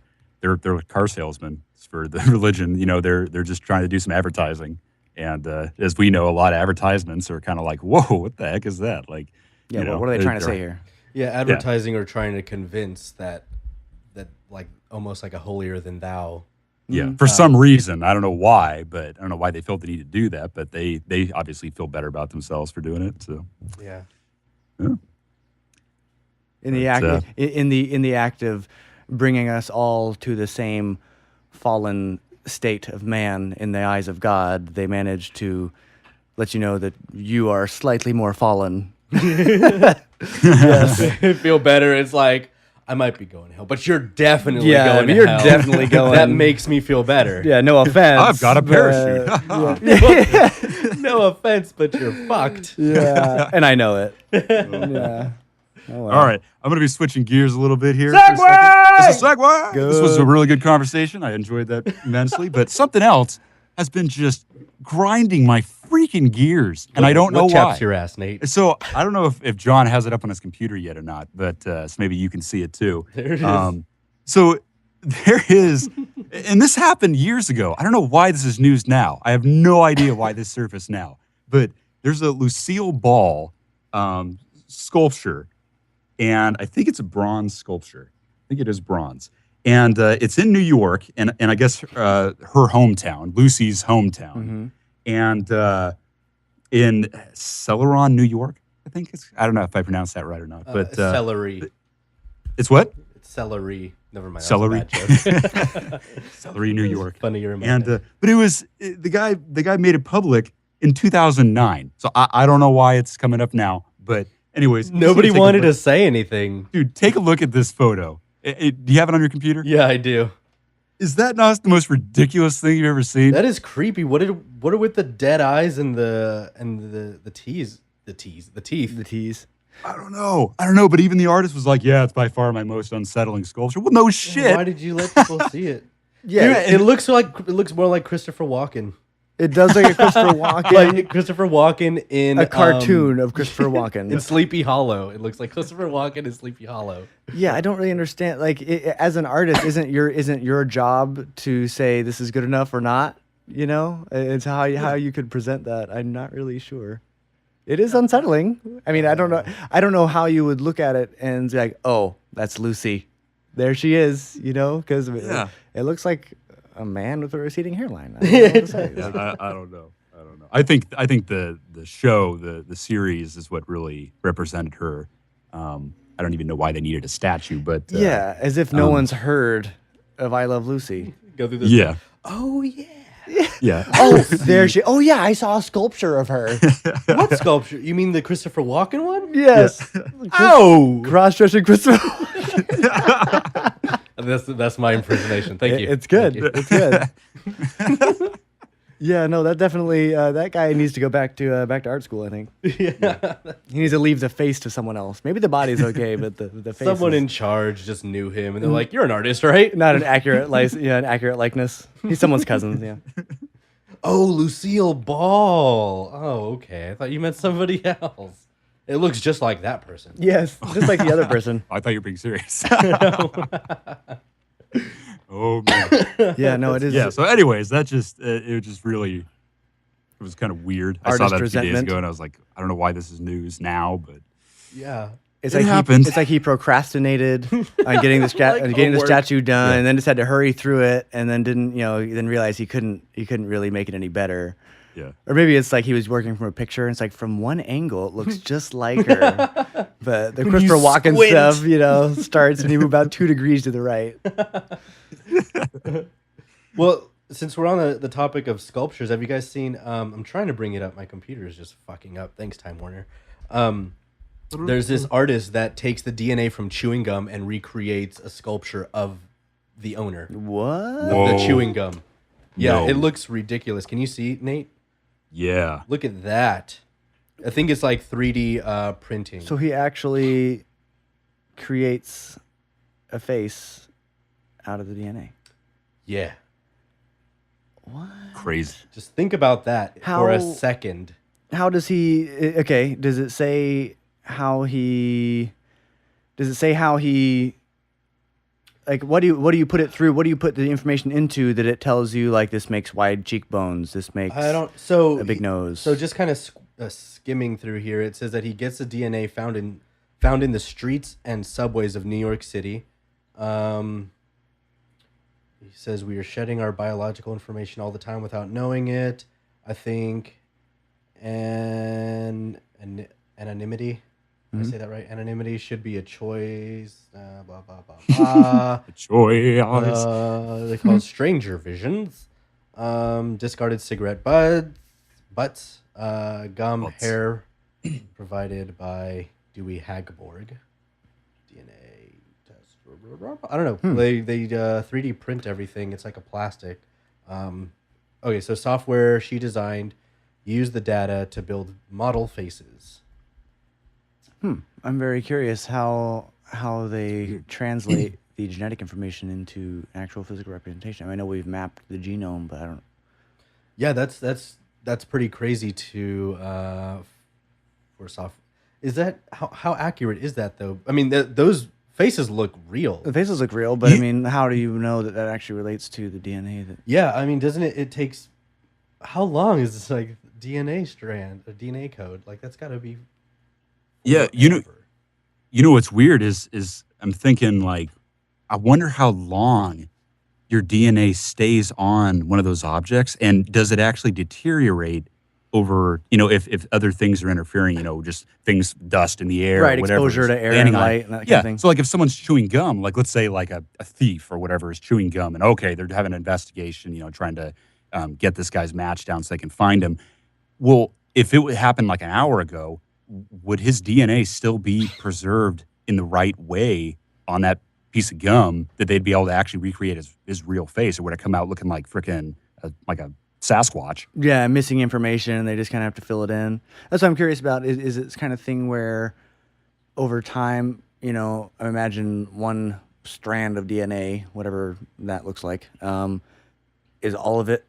car salesmen for the religion. They're just trying to do some advertising, and as we know, a lot of advertisements are kind of like, whoa, what the heck is that? Like, well, what are they trying to say here? Yeah, advertising or trying to convince that like almost like a holier than thou. Yeah, for some reason, I don't know why, but I don't know why they felt the need to do that, but they obviously feel better about themselves for doing it. So yeah. In the act of bringing us all to the same fallen state of man in the eyes of God, they manage to let you know that you are slightly more fallen. Yes, feel better. It's like, I might be going to hell, but you're definitely going to hell. You're definitely going. That makes me feel better. Yeah, no offense. I've got a parachute. No offense, but you're fucked. Yeah, and I know it. Yeah. Oh, well. All right, I'm going to be switching gears a little bit here. Segway! It's a segue! Good. This was a really good conversation. I enjoyed that immensely, but something else has been just grinding my freaking gears, and I don't know why. What chaps your ass, Nate? So I don't know if John has it up on his computer yet or not, but so maybe you can see it too. There it is. So there is, and this happened years ago. I don't know why this is news now. I have no idea why this surfaced now, but there's a Lucille Ball sculpture, and I think it's a bronze sculpture. I think it is bronze. And it's in New York, and I guess her hometown, Lucy's hometown. Mm-hmm. And in Celeron, New York, I think I don't know if I pronounced that right or not. But celery. It's what? It's celery. Never mind. Celery. That was a bad joke. Celery, New York. Funny you remind And me. but it was the guy made it public in 2009. So I don't know why it's coming up now. But anyways, Nobody wanted to say anything. Dude, take a look at this photo. Do you have it on your computer? Yeah, I do. Is that not the most ridiculous thing you've ever seen? That is creepy. What are with the dead eyes and the teeth? The tease. I don't know, but even the artist was like, yeah, it's by far my most unsettling sculpture. Well, no shit. Why did you let people see it? Yeah, Dude, it looks more like Christopher Walken. It does look like Christopher Walken. Like Christopher Walken in a cartoon of Christopher Walken. In Sleepy Hollow. It looks like Christopher Walken in Sleepy Hollow. Yeah, I don't really understand. Like, as an artist, isn't your job to say this is good enough or not? It's how you could present that. I'm not really sure. It is unsettling. I mean, I don't know how you would look at it and be like, oh, that's Lucy. There she is. Because it looks like a man with a receding hairline. I don't know what to say. I don't know. I think the show, the series, is what really represented her. I don't even know why they needed a statue, but as if no one's heard of I Love Lucy. Go through this. Yeah. Oh yeah. Yeah. Oh, there she. Oh yeah, I saw a sculpture of her. What sculpture? You mean the Christopher Walken one? Yes. Oh, cross-dressing Christopher. That's my impersonation. Thank you. It's good. You. It's good. Yeah, no, that definitely that guy needs to go back to art school. I think. Yeah, he needs to leave the face to someone else. Maybe the body's okay, but the face. Someone in charge just knew him, and they're like, "You're an artist, right?" Not an accurate an accurate likeness. He's someone's cousin. Yeah. Oh, Lucille Ball. Oh, okay. I thought you meant somebody else. It looks just like that person. Yes, just like the other person. I thought you were being serious. Oh man. Yeah, no, it is. Yeah. So, anyways, that just it just really it was kind of weird. I saw Artist that a few days resentment. ago, and I was like, I don't know why this is news now, but Yeah. It's It like happens. it's like he procrastinated on getting the Like getting the homework. statue done, Yeah. and then just had to hurry through it, and then didn't then realize he couldn't really make it any better. yeah. Or maybe it's like he was working from a picture, and it's like from one angle it looks just like her, but the Christopher Walken squint. stuff starts, and he moved about 2 degrees to the right. Well, since we're on the topic of sculptures, have you guys seen? I'm trying to bring it up. My computer is just fucking up. Thanks, Time Warner. There's this artist that takes the DNA from chewing gum and recreates a sculpture of the owner What? of the Whoa. chewing gum. Yeah, No. it looks ridiculous. Can you see, Nate? Yeah. Look at that. I think it's like 3D printing. So he actually creates a face out of the DNA. yeah, Crazy. just think about that for a How- second. How does he? Okay, does it say how he? Does it say how he? Like, what do you put it through? What do you put the information into that it tells you like this makes wide cheekbones? This makes I don't. So a big nose. So just kind of skimming through here, it says that he gets the DNA found in the streets and subways of New York City. He says we are shedding our biological information all the time without knowing it. I think, anonymity. Did I say that right? Anonymity should be a choice. Blah blah blah blah. Choice. They call it stranger visions. Discarded cigarette butts, gum, Butts. hair, provided by Dewey Hagborg. DNA test. I don't know. They 3D print everything. It's like a plastic. Okay, so software she designed used the data to build model faces. I'm very curious how they translate the genetic information into actual physical representation. I mean, I know we've mapped the genome, but I don't. Yeah, that's pretty crazy to for soft. Is that how accurate is that though? I mean, those faces look real. The faces look real, but I mean, how do you know that actually relates to the DNA? That Yeah, I mean, doesn't it? It takes how long is this like DNA strand or DNA code? Like that's got to be. Yeah, you know what's weird is I'm thinking like, I wonder how long your DNA stays on one of those objects, and does it actually deteriorate over, if other things are interfering, just things, dust in the air, Right, or whatever. exposure is to air landing and on it. light and that kind Yeah, of thing. so like if someone's chewing gum, like let's say like a thief or whatever is chewing gum, and okay, they're having an investigation, trying to get this guy's match down so they can find him. Well, if it happened like an hour ago, would his DNA still be preserved in the right way on that piece of gum that they'd be able to actually recreate his real face, or would it come out looking like frickin' like a Sasquatch? Yeah, missing information, and they just kind of have to fill it in. That's what I'm curious about. Is it this kind of thing where, over time, I imagine one strand of DNA, whatever that looks like, is all of it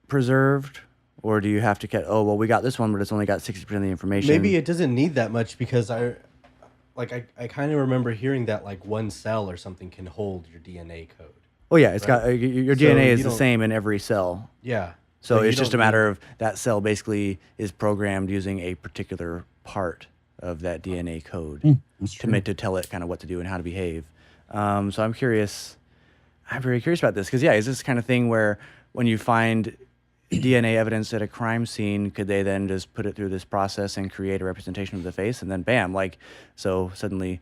preserved, or do you have to get? Oh, well, we got this one, but it's only got 60% of the information. Maybe it doesn't need that much because I kind of remember hearing that like one cell or something can hold your DNA code. Oh yeah, it's got your So DNA is you the don't- same in every cell. Yeah. So you it's just a don't matter of that cell basically is programmed using a particular part of that DNA code to tell it kind of what to do and how to behave. So I'm curious. I'm very curious about this because is this kind of thing where when you find DNA evidence at a crime scene, could they then just put it through this process and create a representation of the face, and then bam, so suddenly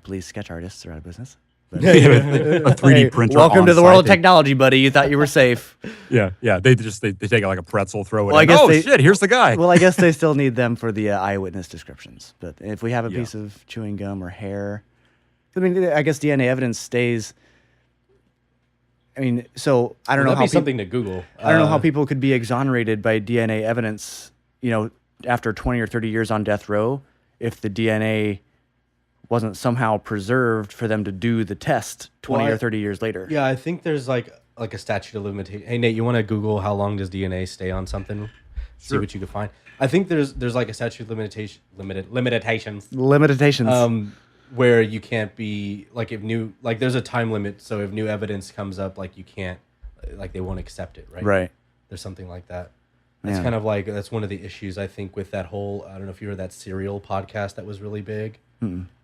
police sketch artists are out of business. A 3D printer. Welcome to the on world of site. technology, buddy. You thought you were safe. Yeah. They take it like a pretzel, throw it Well, I in. guess Oh they- shit! Here's the guy. Well, I guess they still need them for the eyewitness descriptions. But if we have a Yeah. piece of chewing gum or hair, I mean, I guess DNA evidence stays. I mean, so I don't know That'd how be something to Google. I don't know how people could be exonerated by DNA evidence, after 20 or 30 years on death row, if the DNA wasn't somehow preserved for them to do the test 20 or 30 years later. Yeah, I think there's like a statute of limitation. Hey Nate, you want to Google how long does DNA stay on something? See what you can find. I think there's like a statute of limitations. Where you can't be like there's a time limit. So if new evidence comes up, like you can't, like they won't accept it, right? Right. There's something like that. It's kind of like that's one of the issues I think with that whole. I don't know if you heard that Serial podcast that was really big.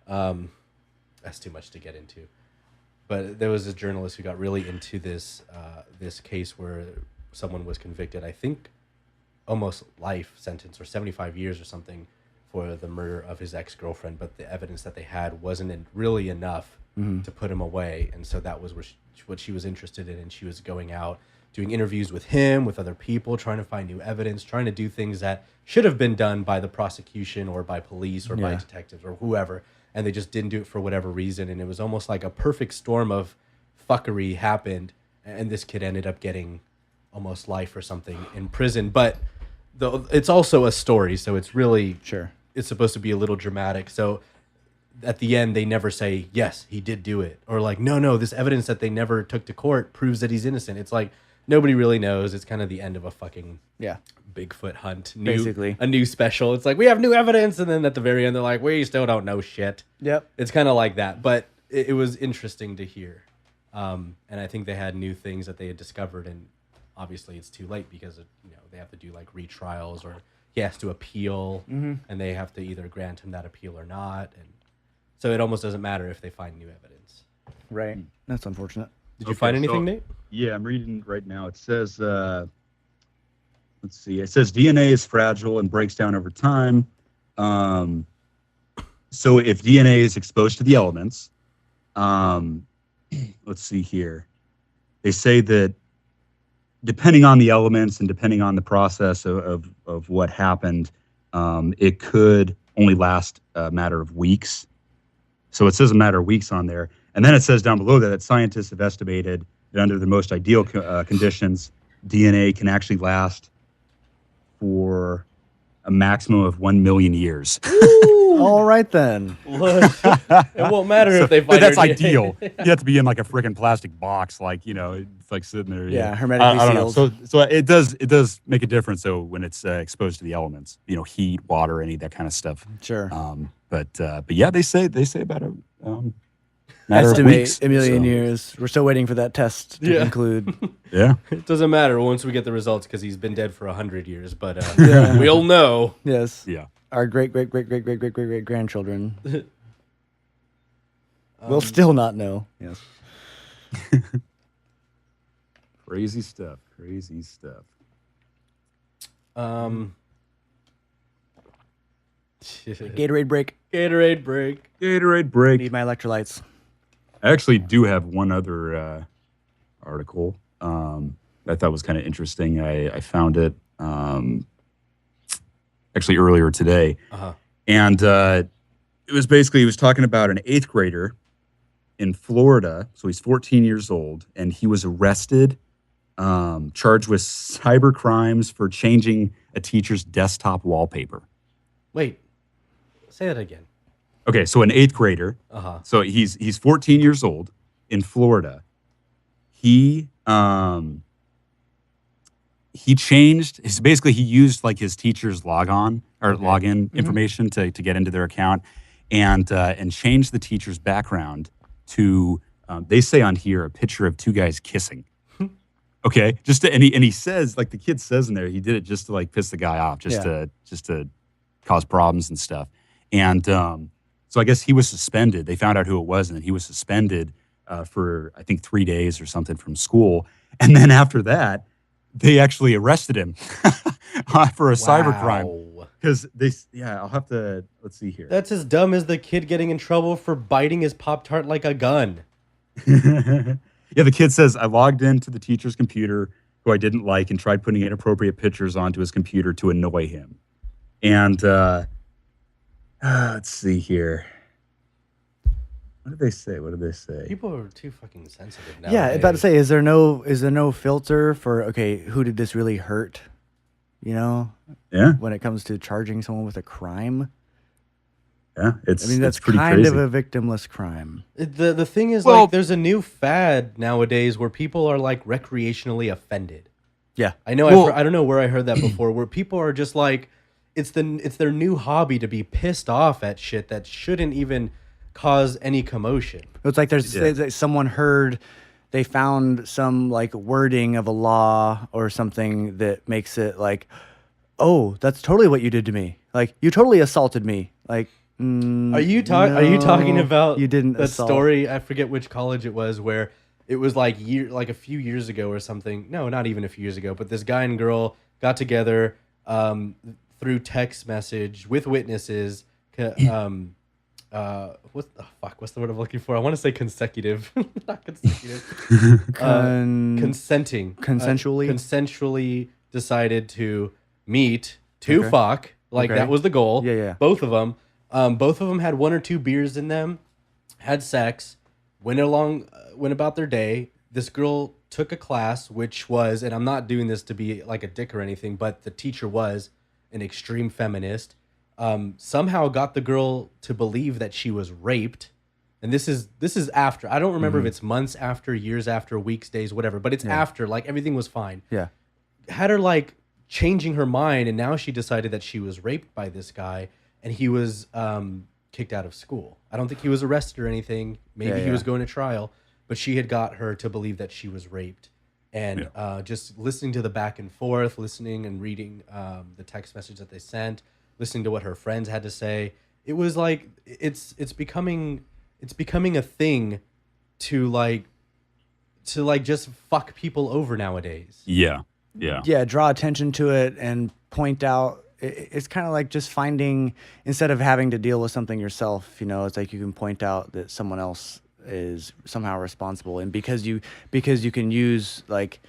That's too much to get into. But there was a journalist who got really into this case where someone was convicted, I think, almost life sentence or 75 years or something for the murder of his ex-girlfriend. But the evidence that they had wasn't really enough to put him away. And so that was what she was interested in. And she was going out, doing interviews with him, with other people, trying to find new evidence, trying to do things that should have been done by the prosecution or by police or by detectives or whoever. And they just didn't do it for whatever reason. And it was almost like a perfect storm of fuckery happened. And this kid ended up getting almost life or something in prison. But it's also a story. So it's really, it's supposed to be a little dramatic. So at the end, they never say, yes, he did do it. Or like, no, this evidence that they never took to court proves that he's innocent. It's like, nobody really knows. It's kind of the end of a fucking Bigfoot hunt. Basically. A new special. It's like, we have new evidence. And then at the very end, they're like, we still don't know shit. Yep. It's kind of like that. But it was interesting to hear. And I think they had new things that they had discovered. And obviously it's too late because they have to do like retrials or he has to appeal. And they have to either grant him that appeal or not. And so it almost doesn't matter if they find new evidence. Right. That's unfortunate. Did you find anything, Nate? Yeah, I'm reading right now. It says, let's see. It says DNA is fragile and breaks down over time. So if DNA is exposed to the elements, let's see here. They say that depending on the elements and depending on the process of what happened, it could only last a matter of weeks. So it says a matter of weeks on there. And then it says down below that scientists have estimated that under the most ideal conditions, DNA can actually last for a maximum of 1 million years. All right, then. It won't matter if they find But that's her DNA. ideal. You have to be in like a freaking plastic box, like, it's like sitting there. Yeah, hermetically I don't sealed. know. So it does make a difference, though, when it's exposed to the elements, heat, water, any of that kind of stuff. Sure. But yeah, they say about a matter of weeks. Estimate a million years. We're still waiting for that test to conclude. Yeah. It doesn't matter once we get the results because he's been dead for 100 years. But we'll know. Yes. Yeah. Our great grandchildren will still not know. Yes. Crazy stuff. Gatorade break. Gatorade break. Need my electrolytes. I actually do have one other article I thought was kind of interesting. I found it actually earlier today. And it was talking about an 8th grader in Florida. So he's 14 years old, and he was arrested, charged with cyber crimes for changing a teacher's desktop wallpaper. Wait, say that again. Okay, so an 8th grader. So he's 14 years old in Florida. He changed he used like his teacher's login information to get into their account and changed the teacher's background to they say on here a picture of 2 guys kissing. Okay, and he says, like, the kid says in there, he did it just to like piss the guy off, just to cause problems and stuff. And so I guess he was suspended. They found out who it was, and then he was suspended for, I think, 3 days or something from school. And then after that, they actually arrested him for a cybercrime. Because I'll have to, let's see here. That's as dumb as the kid getting in trouble for biting his Pop-Tart like a gun. Yeah, the kid says, I logged into the teacher's computer, who I didn't like, and tried putting inappropriate pictures onto his computer to annoy him. And let's see here. What did they say? What did they say? People are too fucking sensitive now. Yeah, about to say, is there no filter for, okay, who did this really hurt? You know? Yeah. When it comes to charging someone with a crime. Yeah, I mean, that's pretty kind crazy. of a victimless crime. The thing is, like, there's a new fad nowadays where people are like recreationally offended. Yeah. I know. I don't know where I heard that before. Where people are just like, it's their new hobby to be pissed off at shit that shouldn't even cause any commotion. It's like there's someone heard, they found some like wording of a law or something that makes it like, oh, that's totally what you did to me. Like, you totally assaulted me. Like, are you talking about you didn't that assault. story? I forget which college it was where it was like a few years ago or something. No, not even a few years ago. But this guy and girl got together through text message with witnesses. What's the word I'm looking for? I want to say consecutive, not consecutive. Consenting, consensually decided to meet to fuck. Like that was the goal. Yeah. Both of them. Both of them had 1 or 2 beers in them, had sex, went about their day. This girl took a class, which was, and I'm not doing this to be like a dick or anything, but the teacher was an extreme feminist. Somehow got the girl to believe that she was raped. And this is after. I don't remember if it's months after, years after, weeks, days, whatever, but it's after. Like, everything was fine. Yeah. Had her like changing her mind, and now she decided that she was raped by this guy, and he was kicked out of school. I don't think he was arrested or anything. Maybe he was going to trial, but she had got her to believe that she was raped. And just listening to the back and forth, listening and reading the text message that they sent, listening to what her friends had to say, it was like it's becoming a thing to just fuck people over nowadays. Yeah. Draw attention to it and point out. It's kind of like just finding, instead of having to deal with something yourself, you know, it's like you can point out that someone else is somehow responsible, and because you can use like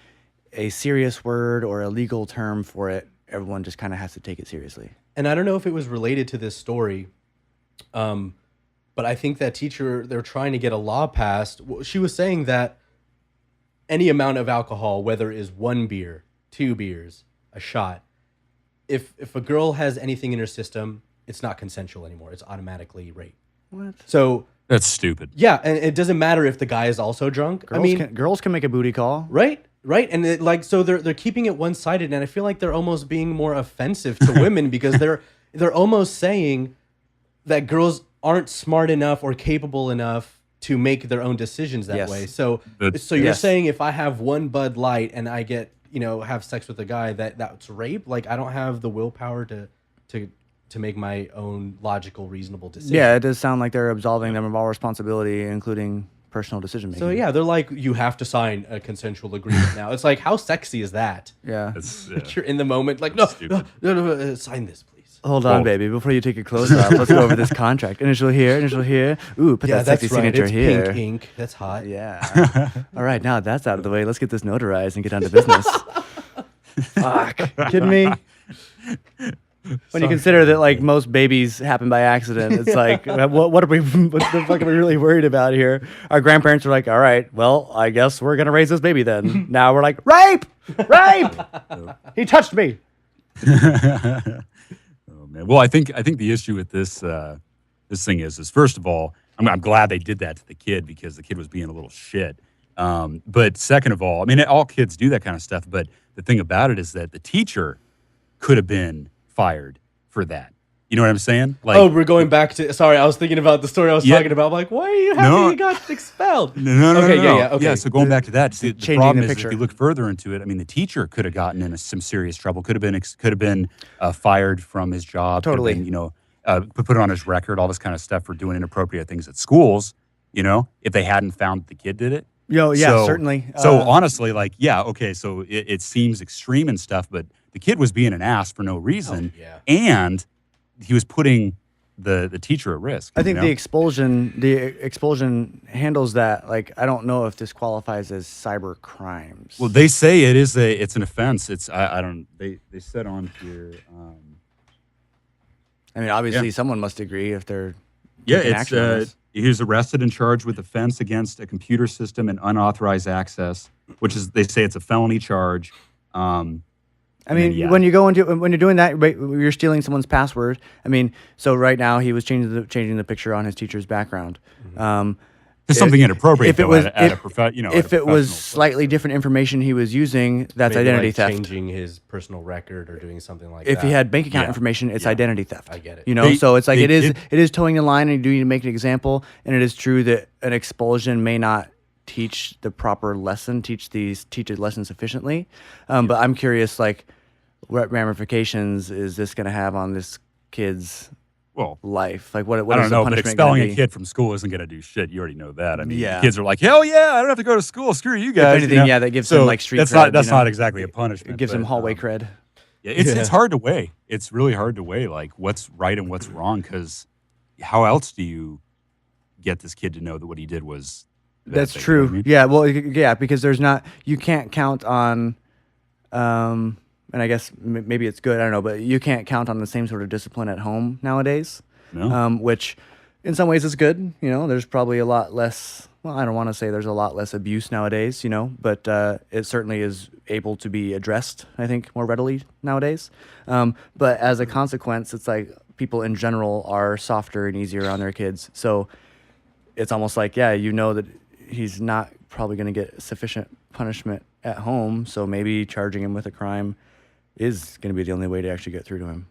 a serious word or a legal term for it, everyone just kind of has to take it seriously. And I don't know if it was related to this story, but I think that teacher, they're trying to get a law passed. She was saying that any amount of alcohol, whether it is 1 beer, 2 beers, a shot, if a girl has anything in her system, it's not consensual anymore. It's automatically rape. What? So that's stupid. Yeah, and it doesn't matter if the guy is also drunk. Girls can make a booty call, right? And so they're keeping it one-sided, and I feel like they're almost being more offensive to women because they're almost saying that girls aren't smart enough or capable enough to make their own decisions that way. So you're saying if I have 1 Bud Light and I get, have sex with a guy, that's rape? Like, I don't have the willpower to make my own logical, reasonable decision. Yeah, it does sound like they're absolving them of all responsibility, including personal decision making. So yeah, they're like, you have to sign a consensual agreement now. It's like, how sexy is that? Yeah. You're in the moment, like, no, sign this, please. Hold on, baby. Before you take your clothes off, let's go over this contract. Initial here, initial here. Ooh, put that sexy signature it's here. Pink ink. That's hot. Yeah. All right, now that's out of the way. Let's get this notarized and get down to business. Fuck. Kidding me? When you consider that, like, most babies happen by accident, it's like, what the fuck are we really worried about here? Our grandparents are like, all right, well, I guess we're gonna raise this baby then. Now we're like, rape. He touched me. Oh man. Well, I think the issue with this thing is first of all, I'm glad they did that to the kid because the kid was being a little shit. But second of all, I mean, all kids do that kind of stuff. But the thing about it is that the teacher could have been fired for that. You know what I'm saying? Like, we're going back to. Sorry, I was thinking about the story I was talking about. I'm like, why are you happy he got expelled? No. Okay. Yeah. So going back to that, see, the problem is picture. if you look further into it, I mean, the teacher could have gotten into some serious trouble. Could have been fired from his job. Totally. Put on his record, all this kind of stuff for doing inappropriate things at schools. If they hadn't found the kid did it. Certainly. So honestly, like, so it seems extreme and stuff, but the kid was being an ass for no reason, and he was putting the teacher at risk. I think the expulsion handles that. Like, I don't know if this qualifies as cyber crimes. Well, they say it's an offense. They said on here. I mean, obviously, someone must agree if they're it's He was arrested and charged with offense against a computer system and unauthorized access, which is, they say it's a felony charge. I mean, when you're doing that, you're stealing someone's password. I mean, so right now he was changing the picture on his teacher's background. There's something inappropriate. If it was, if it was slightly different information he was using, that's Maybe identity like theft. changing his personal record or doing something like If that. he had bank account information, it's identity theft. I get it. You know, so it's like it is towing the line, and you do need to make an example. And it is true that an expulsion may not teach the proper lesson, teach a lesson sufficiently. But I'm curious, like, what ramifications is this going to have on this kid's life? Like, what I is don't the know, but punishment expelling gonna a be? kid from school isn't going to do shit. You already know that. I mean, Yeah. kids are like, hell yeah, I don't have to go to school. Screw you guys. If anything, you know? yeah, that gives So him like street that's cred. That's not exactly a punishment. It gives him hallway cred. Yeah, it's hard to weigh. It's really hard to weigh, like, what's right and what's wrong, because how else do you get this kid to know that what he did was That's thing, true. you know what I mean? Yeah, well, yeah, because you can't count on, and I guess maybe it's good, I don't know, but you can't count on the same sort of discipline at home nowadays. No. Which in some ways is good. You know, there's probably a lot less, well, I don't want to say there's a lot less abuse nowadays, you know, but it certainly is able to be addressed, I think, more readily nowadays. But as a consequence, it's like people in general are softer and easier on their kids. So it's almost like, yeah, you know that he's not probably going to get sufficient punishment at home, so maybe charging him with a crime is going to be the only way to actually get through to him.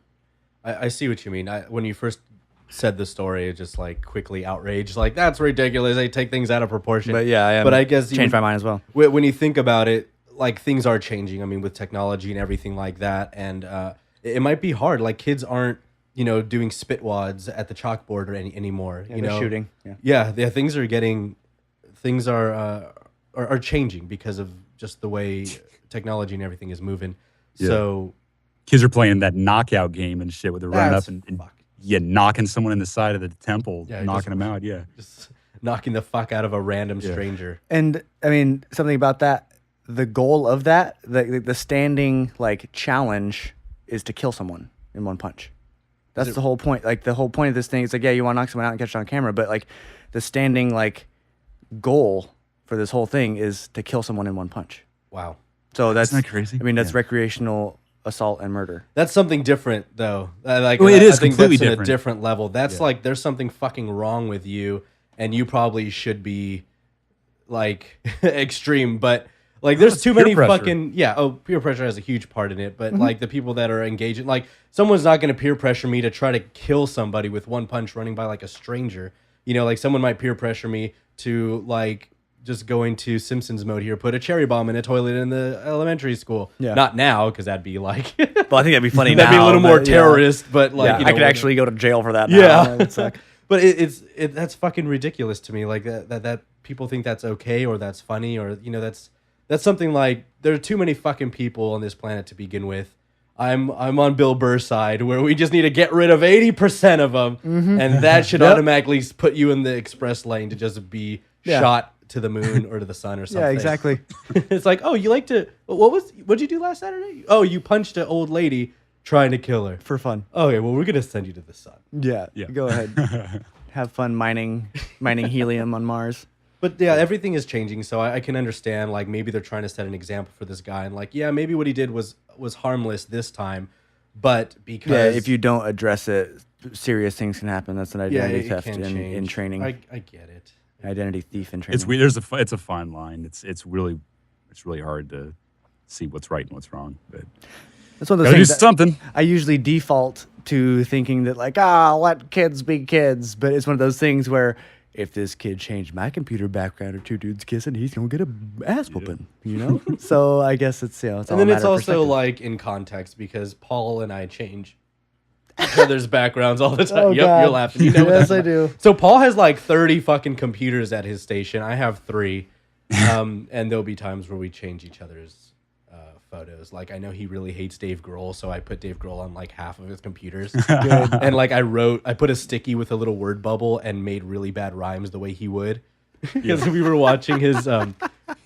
I see what you mean. When you first said the story, it just like quickly outraged, like, that's ridiculous. They take things out of proportion. But yeah, I guess changed my mind as well. When you think about it, like, things are changing. I mean, with technology and everything like that, and it might be hard. Like, kids aren't, you know, doing spitwads at the chalkboard or anymore. Yeah, you they're know, shooting. Yeah, things are changing because of just the way technology and everything is moving. Yeah. So Kids are playing that knockout game and shit, where they're running That's up and knocking someone in the side of the temple, Yeah, knocking them out. Yeah. just knocking the fuck out of a random stranger. And I mean, something about that, the goal of that, the standing like challenge is to kill someone in one punch. That's the whole point. Like, the whole point of this thing is like, yeah, you want to knock someone out and catch it on camera, but like the standing like goal for this whole thing is to kill someone in one punch. Wow. So that's Isn't that crazy? I mean, that's recreational assault and murder. That's something different, though. Like, Well, it is I think completely that's different. a different level. That's like, there's something fucking wrong with you, and you probably should be like extreme. But like, there's it's too peer many pressure. fucking peer pressure has a huge part in it. But like, the people that are engaging, like, someone's not going to peer pressure me to try to kill somebody with one punch running by like a stranger. You know, like, someone might peer pressure me to like just go into Simpsons mode here, put a cherry bomb in a toilet in the elementary school. Yeah. Not now, because that'd be like Well, I think that'd be funny that'd be a little more but, yeah. terrorist, but like, Yeah, you know, I could actually go to jail for that. Now. Yeah. That would suck. but it's that's fucking ridiculous to me. Like, that people think that's okay, or that's funny, or, you know, that's something like, there are too many fucking people on this planet to begin with. I'm on Bill Burr's side, where we just need to get rid of 80% of them, and that should automatically put you in the express lane to just be shot to the moon or to the sun or something. Yeah, exactly. It's like, oh, you like to, what'd you do last Saturday? Oh, you punched an old lady trying to kill her. For fun. Okay, well, we're gonna send you to the sun. Yeah. Go ahead. Have fun mining helium on Mars. But yeah, everything is changing, so I can understand, like, maybe they're trying to set an example for this guy, and like, yeah, maybe what he did was harmless this time, but because if you don't address it, serious things can happen. That's an identity it theft can in change. training. I get it. Identity thief in training. It's weird. It's a fine line. It's really hard to see what's right and what's wrong. But That's one of those gotta do things that something. I usually default to thinking that, like, let kids be kids. But it's one of those things where if this kid changed my computer background or two dudes kissing, he's gonna get a ass whooping, you know. So I guess it's it's all And then a it's matter of also perspective. like in context, because Paul and I change each other's backgrounds all the time. Oh, Yep, God. you're laughing. You know what Yes, that's I do. So Paul has like 30 fucking computers at his station. I have 3. And there'll be times where we change each other's photos. Like, I know he really hates Dave Grohl, so I put Dave Grohl on like half of his computers. And like, I put a sticky with a little word bubble and made really bad rhymes the way he would. Because we were watching his the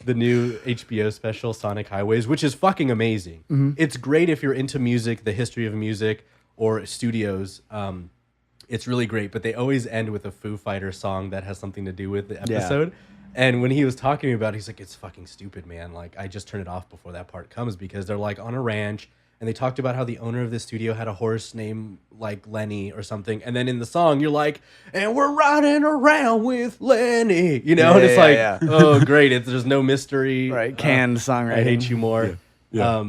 new HBO special Sonic Highways, which is fucking amazing. It's great if you're into music, the history of music, or studios. It's really great, but they always end with a Foo Fighters song that has something to do with the episode. And when he was talking to me about it, he's like, it's fucking stupid, man. Like, I just turn it off before that part comes because they're like on a ranch and they talked about how the owner of the studio had a horse named like Lenny or something. And then in the song, you're like, and we're riding around with Lenny, you know? And it's like, oh, great. There's no mystery. Right. Canned songwriting. I Hate You More. Yeah.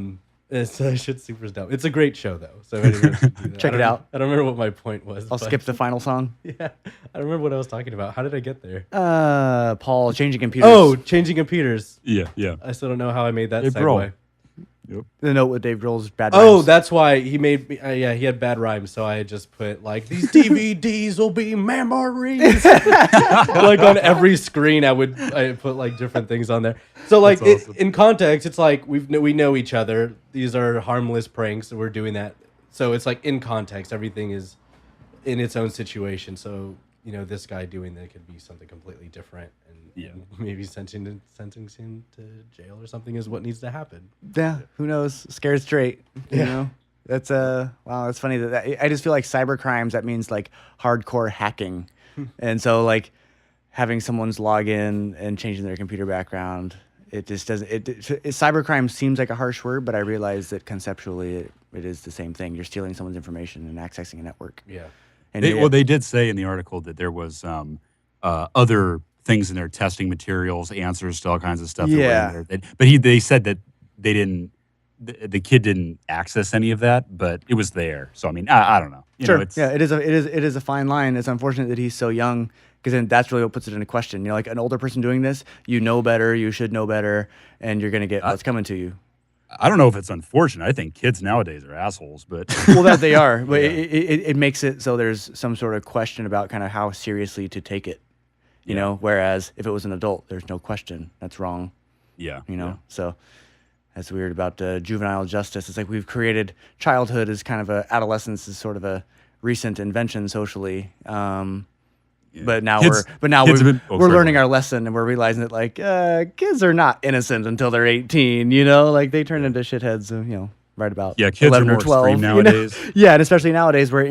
It's shit's super dope. It's a great show though. So anyways, Check it out. I don't remember what my point was. I'll skip the final song. Yeah, I don't remember what I was talking about. How did I get there? Paul changing computers. Oh, changing computers. Yeah. I still don't know how I made that Hey, segue. bro. Yep. The note with Dave Grohl's bad Oh, rhymes. that's why he made me. He had bad rhymes, so I just put like these DVDs will be memories. Like on every screen, I put like different things on there. So like That's awesome. in context, it's like we know each other. These are harmless pranks, and we're doing that. So it's like in context, everything is in its own situation. So this guy doing that could be something completely different, and maybe sentencing him to jail or something is what needs to happen. Yeah, who knows? Scared straight. You know? That's wow, that's funny that I just feel like cyber crimes, that means like hardcore hacking. And so like having someone's log in and changing their computer background, it just doesn't cyber crime seems like a harsh word, but I realize that conceptually it is the same thing. You're stealing someone's information and accessing a network. Yeah. And They did say in the article that there was other things in their testing materials, answers to all kinds of stuff. Yeah. That were in there. But they said that they didn't. The kid didn't access any of that, but it was there. So I mean, I don't know. Sure. Yeah, it is a fine line. It's unfortunate that he's so young, because then that's really what puts it into question. Like an older person doing this, you know better, you should know better, and you're gonna get what's coming to you. I don't know if it's unfortunate. I think kids nowadays are assholes, but Well, that they are, but it makes it so there's some sort of question about kind of how seriously to take it. You know, whereas if it was an adult, there's no question. That's wrong. yeah, So that's weird about juvenile justice. It's like we've created childhood as kind of adolescence is sort of a recent invention socially. But now we're learning our lesson, and we're realizing that like kids are not innocent until they're 18. Like they turn into shitheads. Right about kids 11 are or more 12 extreme nowadays. Yeah, and especially nowadays where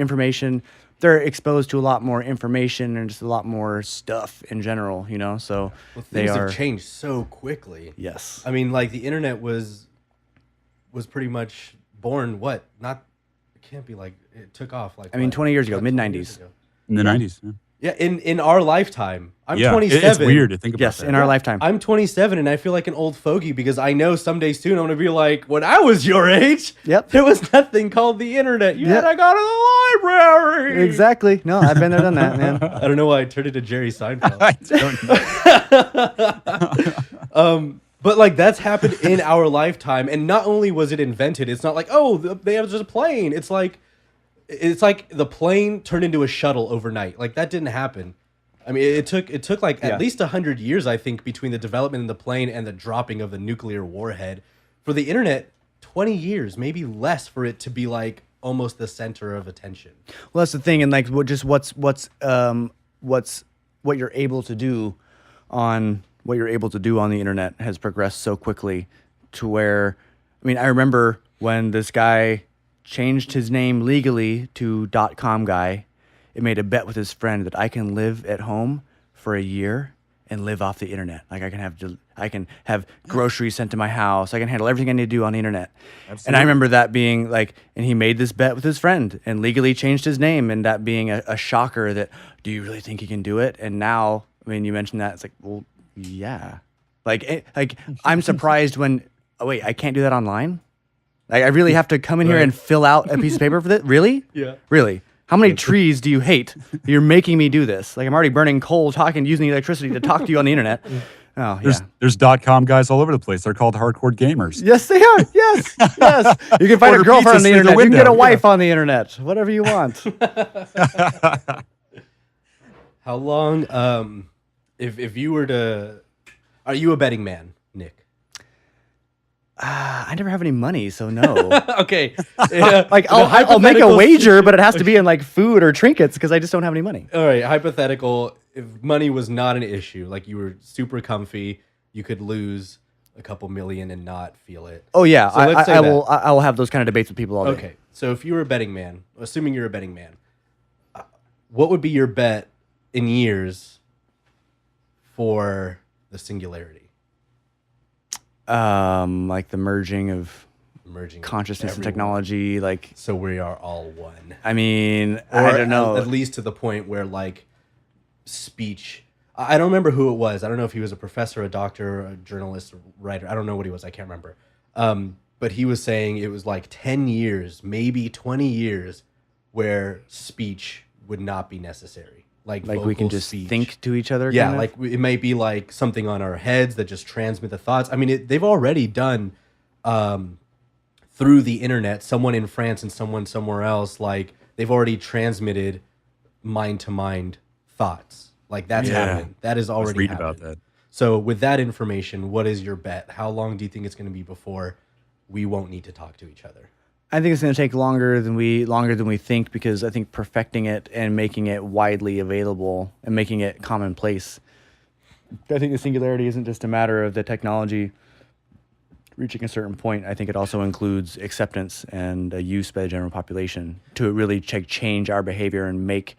they're exposed to a lot more information and just a lot more stuff in general. So Things have changed so quickly. Yes. I mean, like the internet was pretty much born. It can't be like it took off. Like 20 years ago, mid 90s. In the 90s. Yeah, in our lifetime. I'm Yeah, 27. it's weird to think about Yes, that. in our lifetime. I'm 27, and I feel like an old fogey because I know someday soon I'm gonna be like, when I was your age, Yep. there was nothing called the internet. You had to go to the library. Exactly. No, I've been there, done that, man. I don't know why I turned it to Jerry Seinfeld. I don't know. But like that's happened in our lifetime, and not only was it invented, it's not like they have just a plane. It's like the plane turned into a shuttle overnight. Like that didn't happen. I mean, it took like at least 100 years, I think, between the development of the plane and the dropping of the nuclear warhead. For the internet, 20 years, maybe less, for it to be like almost the center of attention. Well, that's the thing, and like what you're able to do on the internet has progressed so quickly to where, I mean, I remember when this guy changed his name legally to .com guy. It made a bet with his friend that I can live at home for a year and live off the internet. Like I can have groceries sent to my house. I can handle everything I need to do on the internet. Absolutely. And I remember that being like, and he made this bet with his friend and legally changed his name, and that being a shocker that, do you really think he can do it? And now, I mean, you mentioned that, it's like, well, yeah. Like I'm surprised when, oh wait, I can't do that online? Like I really have to come in here and fill out a piece of paper for this? Really? Yeah. Really? How many trees do you hate? You're making me do this. Like I'm already burning coal, using electricity to talk to you on the internet. Oh, There's .com guys all over the place. They're called hardcore gamers. Yes, they are. Yes, yes. You can find Order a girlfriend on the pizzas through the internet. You can get a window. wife on the internet. Whatever you want. How long? If you were to, are you a betting man, Nick? I never have any money, so no. Okay. Yeah. Like I'll make a wager, but it has to be in like food or trinkets because I just don't have any money. All right. Hypothetical. If money was not an issue, like you were super comfy, you could lose a couple million and not feel it. Oh yeah, So let's say I that. will. I will have those kind of debates with people all day. Okay. So if you were a betting man, assuming you're a betting man, what would be your bet in years for the singularity? Like the merging of consciousness and everyone. technology, like So we are all one. I mean, Or I don't know. At least to the point where like speech. I don't remember who it was. I don't know if he was a professor, a doctor, a journalist, a writer. I don't know what he was. I can't remember. But he was saying it was like 10 years, maybe 20 years, where speech would not be necessary. Like we can just speech. think to each other. Yeah, kind of? like it might be like something on our heads that just transmit the thoughts. I mean, they've already done through the internet, someone in France and someone somewhere else, like they've already transmitted mind-to-mind thoughts. Like that's happening. That is already read happened. about that. So with that information, what is your bet? How long do you think it's going to be before we won't need to talk to each other? I think it's going to take longer than we think, because I think perfecting it and making it widely available and making it commonplace. I think the singularity isn't just a matter of the technology reaching a certain point. I think it also includes acceptance and use by the general population to really change our behavior and make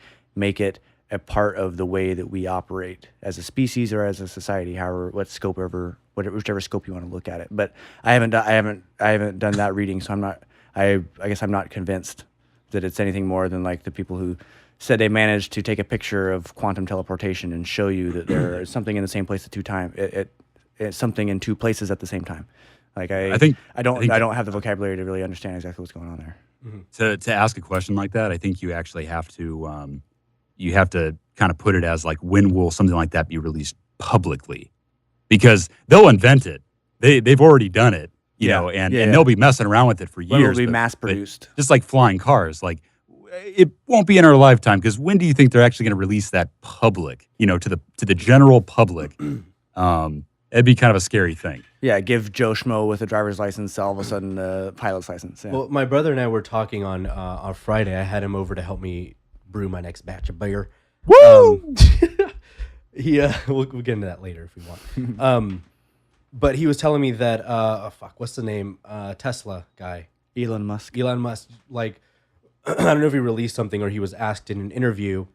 it a part of the way that we operate as a species or as a society, whichever scope you want to look at it. But I haven't done that reading, so I guess I'm not convinced that it's anything more than like the people who said they managed to take a picture of quantum teleportation and show you that there is something in the same place at two times. It's something in two places at the same time. Like I don't have the vocabulary to really understand exactly what's going on there. Mm-hmm. To ask a question like that, I think you actually have to kind of put it as like, when will something like that be released publicly? Because they'll invent it. They've already done it, you know, and they'll be messing around with it for years. When will it be mass produced? Just like flying cars, like it won't be in our lifetime, because when do you think they're actually going to release that public, you know, to the general public? It'd be kind of a scary thing. Yeah, give Joe Schmo with a driver's license all of a sudden a pilot's license. Yeah. Well, my brother and I were talking on Friday. I had him over to help me brew my next batch of beer. Woo! We'll get into that later if we want. But he was telling me that what's the name? Tesla guy. Elon Musk. Like, I don't know if he released something or he was asked in an interview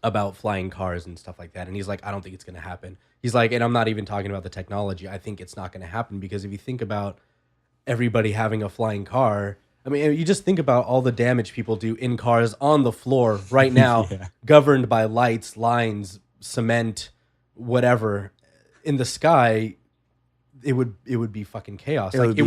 about flying cars and stuff like that. And he's like, I don't think it's going to happen. He's like, and I'm not even talking about the technology. I think it's not going to happen, because if you think about everybody having a flying car, I mean, you just think about all the damage people do in cars on the floor right now, governed by lights, lines, cement, whatever. In the sky, it would be fucking chaos. It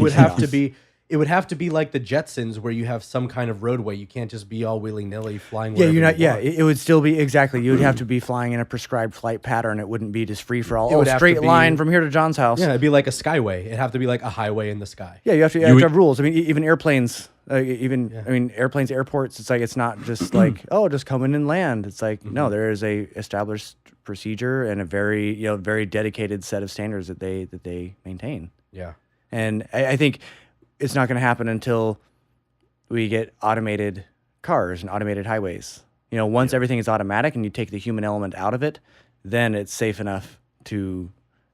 would have to be like the Jetsons, where you have some kind of roadway. You can't just be all willy-nilly flying. Yeah, you're not. Yeah, it would still be exactly. You would have to be flying in a prescribed flight pattern. It wouldn't be just free for all. Oh, straight line from here to John's house. Yeah, it'd be like a skyway. It'd have to be like a highway in the sky. Yeah, you have to have rules. I mean, even airplanes. I mean, airplanes, airports. It's like it's not just like just come in and land. It's like no, there is a established procedure and a very dedicated set of standards that they maintain. Yeah, and I think it's not going to happen until we get automated cars and automated highways. You know, once everything is automatic and you take the human element out of it, then it's safe enough to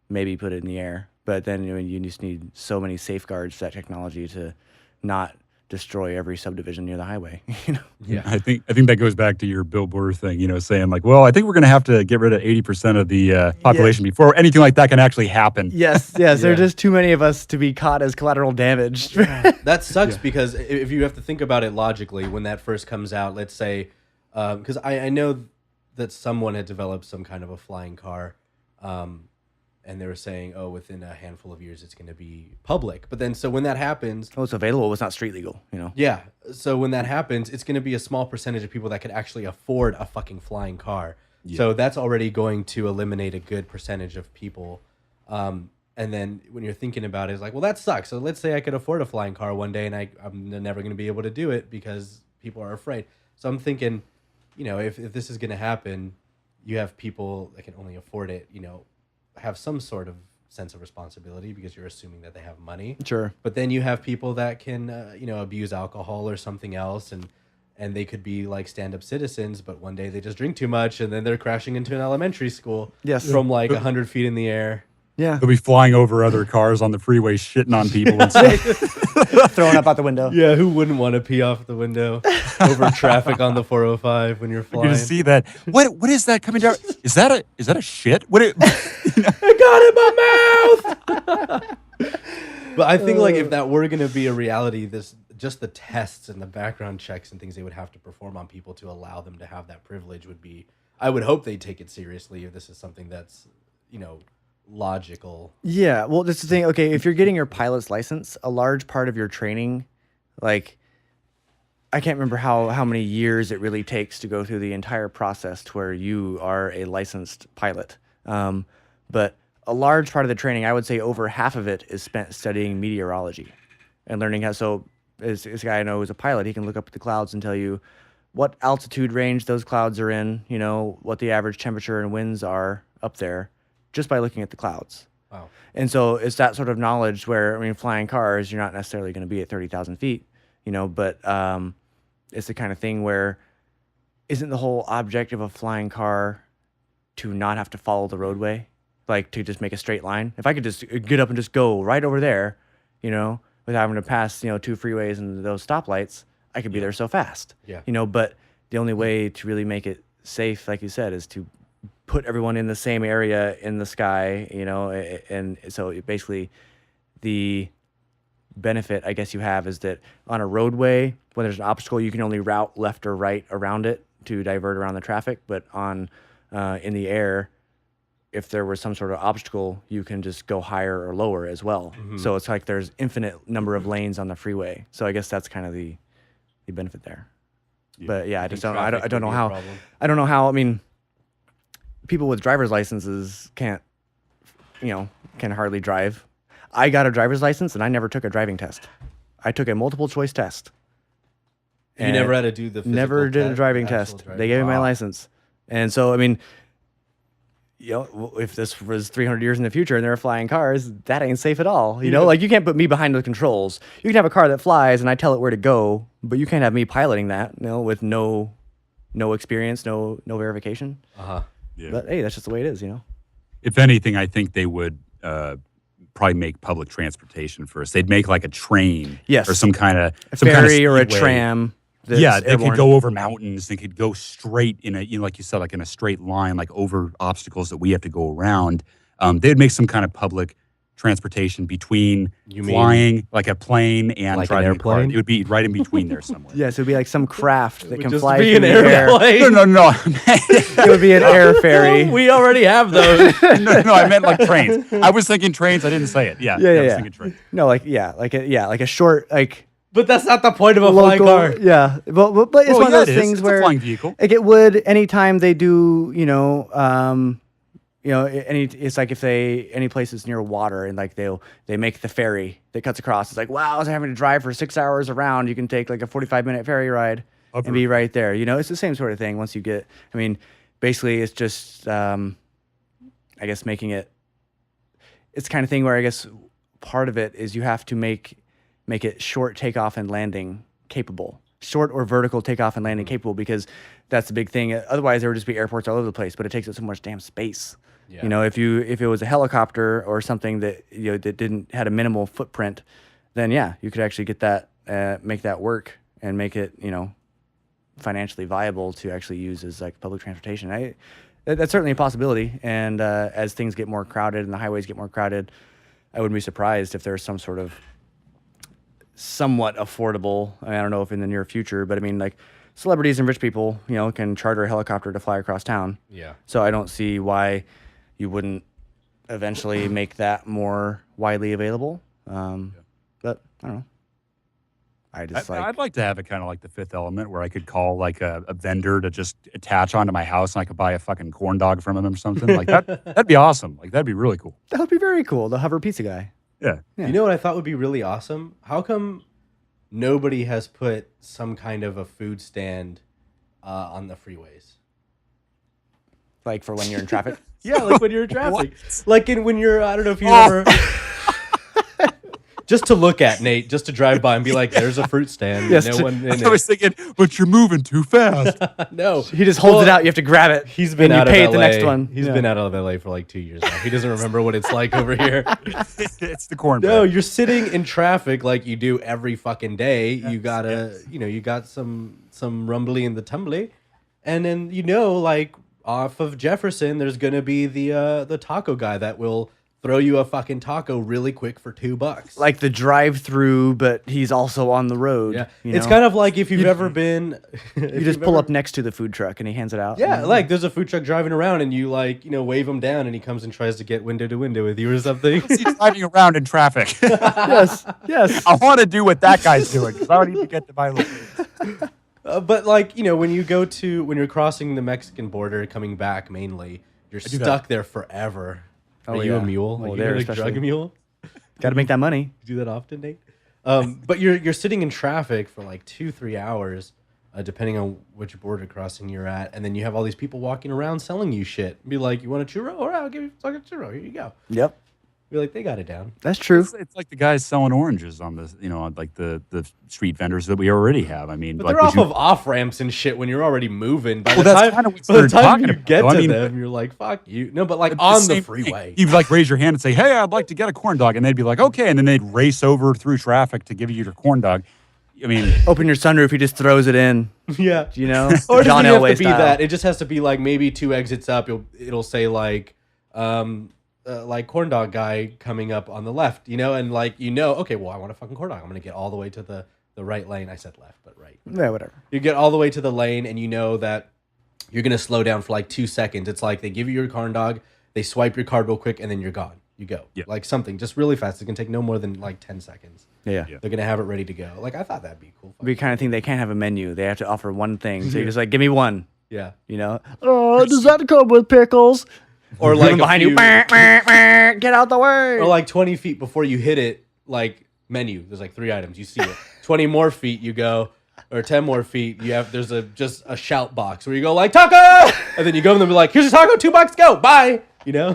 maybe put it in the air. But then you just need so many safeguards for that technology to not destroy every subdivision near the highway. You know? Yeah, I think that goes back to your Bill Burr thing. You know, saying like, well, I think we're going to have to get rid of 80% of the population before anything like that can actually happen. Yes. There are just too many of us to be caught as collateral damage. That sucks because if you have to think about it logically, when that first comes out, let's say, because I know that someone had developed some kind of a flying car. And they were saying, within a handful of years, it's going to be public. But then, so when that happens... it's available. It's not street legal, you know? Yeah. So when that happens, it's going to be a small percentage of people that could actually afford a fucking flying car. Yeah. So that's already going to eliminate a good percentage of people. And then when you're thinking about it, it's like, well, that sucks. So let's say I could afford a flying car one day, and I'm never going to be able to do it because people are afraid. So I'm thinking, if this is going to happen, you have people that can only afford it, have some sort of sense of responsibility because you're assuming that they have money. Sure. But then you have people that can, abuse alcohol or something else, and they could be like stand-up citizens, but one day they just drink too much and then they're crashing into an elementary school. Yes. From like 100 feet in the air. Yeah. They'll be flying over other cars on the freeway, shitting on people and stuff. Throwing up out the window. Yeah, who wouldn't want to pee off the window over traffic on the 405 when you're You're flying? gonna see that. What is that coming down? Is that a shit? What? I got it in my mouth. But I think like if that were going to be a reality, just the tests and the background checks and things they would have to perform on people to allow them to have that privilege would be. I would hope they take it seriously if this is something that's, logical. Yeah, well, that's the thing. Okay, if you're getting your pilot's license, a large part of your training, like, I can't remember how many years it really takes to go through the entire process to where you are a licensed pilot. But a large part of the training, I would say over half of it is spent studying meteorology and learning how. So, this guy I know who's a pilot, he can look up at the clouds and tell you what altitude range those clouds are in, what the average temperature and winds are up there, just by looking at the clouds. Wow. And so it's that sort of knowledge where, flying cars, you're not necessarily going to be at 30,000 feet, but it's the kind of thing where isn't the whole object of a flying car to not have to follow the roadway, like to just make a straight line? If I could just get up and just go right over there, without having to pass, 2 freeways and those stoplights, I could be there so fast. Yeah. But the only way to really make it safe, like you said, is to put everyone in the same area in the sky, and so basically the benefit I guess you have is that on a roadway, when there's an obstacle, you can only route left or right around it to divert around the traffic. But on in the air, if there was some sort of obstacle, you can just go higher or lower as well. Mm-hmm. So it's like there's infinite number of lanes on the freeway. So I guess that's kind of the benefit there. Yeah. But yeah, I just don't. I don't know how. I don't know how. I mean, people with driver's licenses can't hardly drive. I got a driver's license and I never took a driving test. I took a multiple choice test. You never had to do the physical never did a driving test. They gave me my license. And so, I mean, if this was 300 years in the future and there are flying cars, that ain't safe at all. Like you can't put me behind the controls. You can have a car that flies and I tell it where to go, but you can't have me piloting that, with no experience, no verification. Uh-huh. Yeah. But hey, that's just the way it is, If anything, I think they would probably make public transportation first. They'd make like a train, yes, or some kind of ferry or a tram. Yeah, they could go over mountains. They could go straight in a, like you said, like in a straight line, like over obstacles that we have to go around. They'd make some kind of public transportation between flying, like a plane, and like driving an airplane? a car. It would be right in between there somewhere. Yeah, so it'd be like some craft that can just fly be through an the air. airplane. No. It would be an air ferry. We already have those. no, I meant like trains. I was thinking trains. I didn't say it. Yeah, I was thinking trains. No, like a short, like. But that's not the point of a flying car. Yeah, but it's one of those things where it's a flying vehicle. Like it would anytime they do, it's like if any places near water and like they make the ferry that cuts across. It's like, wow, I was having to drive for 6 hours around. You can take like a 45-minute ferry ride and be right there. It's the same sort of thing. Once you get, basically it's just, I guess making it. It's the kind of thing where I guess part of it is you have to make it short takeoff and landing capable. Short or vertical takeoff and landing capable, because that's the big thing. Otherwise, there would just be airports all over the place, but it takes up so much damn space. Yeah. If it was a helicopter or something that that had a minimal footprint, then yeah, you could actually get that, make that work and make it financially viable to actually use as like public transportation. That's certainly a possibility. And as things get more crowded and the highways get more crowded, I wouldn't be surprised if there's some sort of somewhat affordable. I don't know if in the near future, but like celebrities and rich people, can charter a helicopter to fly across town. Yeah. So I don't see why you wouldn't eventually make that more widely available. But I don't know. I'd like to have it kind of like The Fifth Element, where I could call like a vendor to just attach onto my house and I could buy a fucking corn dog from him or something. Like that'd be awesome. Like that'd be really cool. That would be very cool. The hover pizza guy. Yeah. You know what I thought would be really awesome? How come nobody has put some kind of a food stand on the freeways? Like for when you're in traffic? Yeah, like when you're in traffic. Like when you're, I don't know if you ever... just to look at, Nate, just to drive by and be like, "There's a fruit stand." Yes, no one in I was thinking, but you're moving too fast. No, He just holds it out. You have to grab it. He's been and out you pay of at LA. the next one. He's been out of LA for like 2 years now. He doesn't remember what it's like over here. It's the cornbread. No, you're sitting in traffic like you do every fucking day. You gotta, you got some rumbly in the tumbly, and then like off of Jefferson, there's gonna be the taco guy that will throw you a fucking taco really quick for $2. Like the drive-through, but he's also on the road. Yeah, you it's know? kind of like if you've ever been. You just pull up next to the food truck and he hands it out. Yeah, like there's a food truck driving around and you wave him down and he comes and tries to get window to window with you or something. He's driving around in traffic. Yes. I want to do what that guy's doing because I don't even get to my location. But when you're crossing the Mexican border coming back mainly, you're stuck there forever. Oh, Are you yeah. a mule? Well, Are there you a especially. drug mule? Got to make that money. You do that often, Nate? But you're sitting in traffic for like 2-3 hours, depending on which border crossing you're at, and then you have all these people walking around selling you shit. Be like, you want a churro? All right, I'll give you a fucking churro. Here you go. Yep. Be like, they got it down. That's true. It's like the guys selling oranges on the, on like the street vendors that we already have. I mean, But like, they're would off you- of off ramps and shit when you're already moving. By Well, the that's time, kinda what by the they're time talking you about, get though. I to mean- them, you're like, fuck you. No, but like It's on the same thing. freeway. You'd like raise your hand and say, "Hey, I'd like to get a corn dog," and they'd be like, "Okay," and then they'd race over through traffic to give you your corn dog. I mean, Open your sunroof. He just throws it in. Yeah. You know, Or it doesn't John even Elway have to be style. that. It just has to be like maybe 2 exits up. It'll say like corn dog guy coming up on the left, and okay, well, I want a fucking corn dog. I'm gonna get all the way to the right lane. I said left, but right. Yeah, whatever. You get all the way to the lane, and you know that you're gonna slow down for like 2 seconds. It's like they give you your corn dog, they swipe your card real quick, and then you're gone. You go. Yeah. Like something just really fast. It can take no more than like 10 seconds. Yeah. They're gonna have it ready to go. Like I thought that'd be cool. We kind of think they can't have a menu. They have to offer one thing. So you're just like, give me one. Yeah. Oh, does that come with pickles? Or like behind you, get out the way. or like 20 feet before you hit it, like menu. There's like 3 items. You see it. 20 more feet, you go, or 10 more feet. There's just a shout box where you go like taco, and then you go and they'll be like, here's your taco, $2, go, bye. I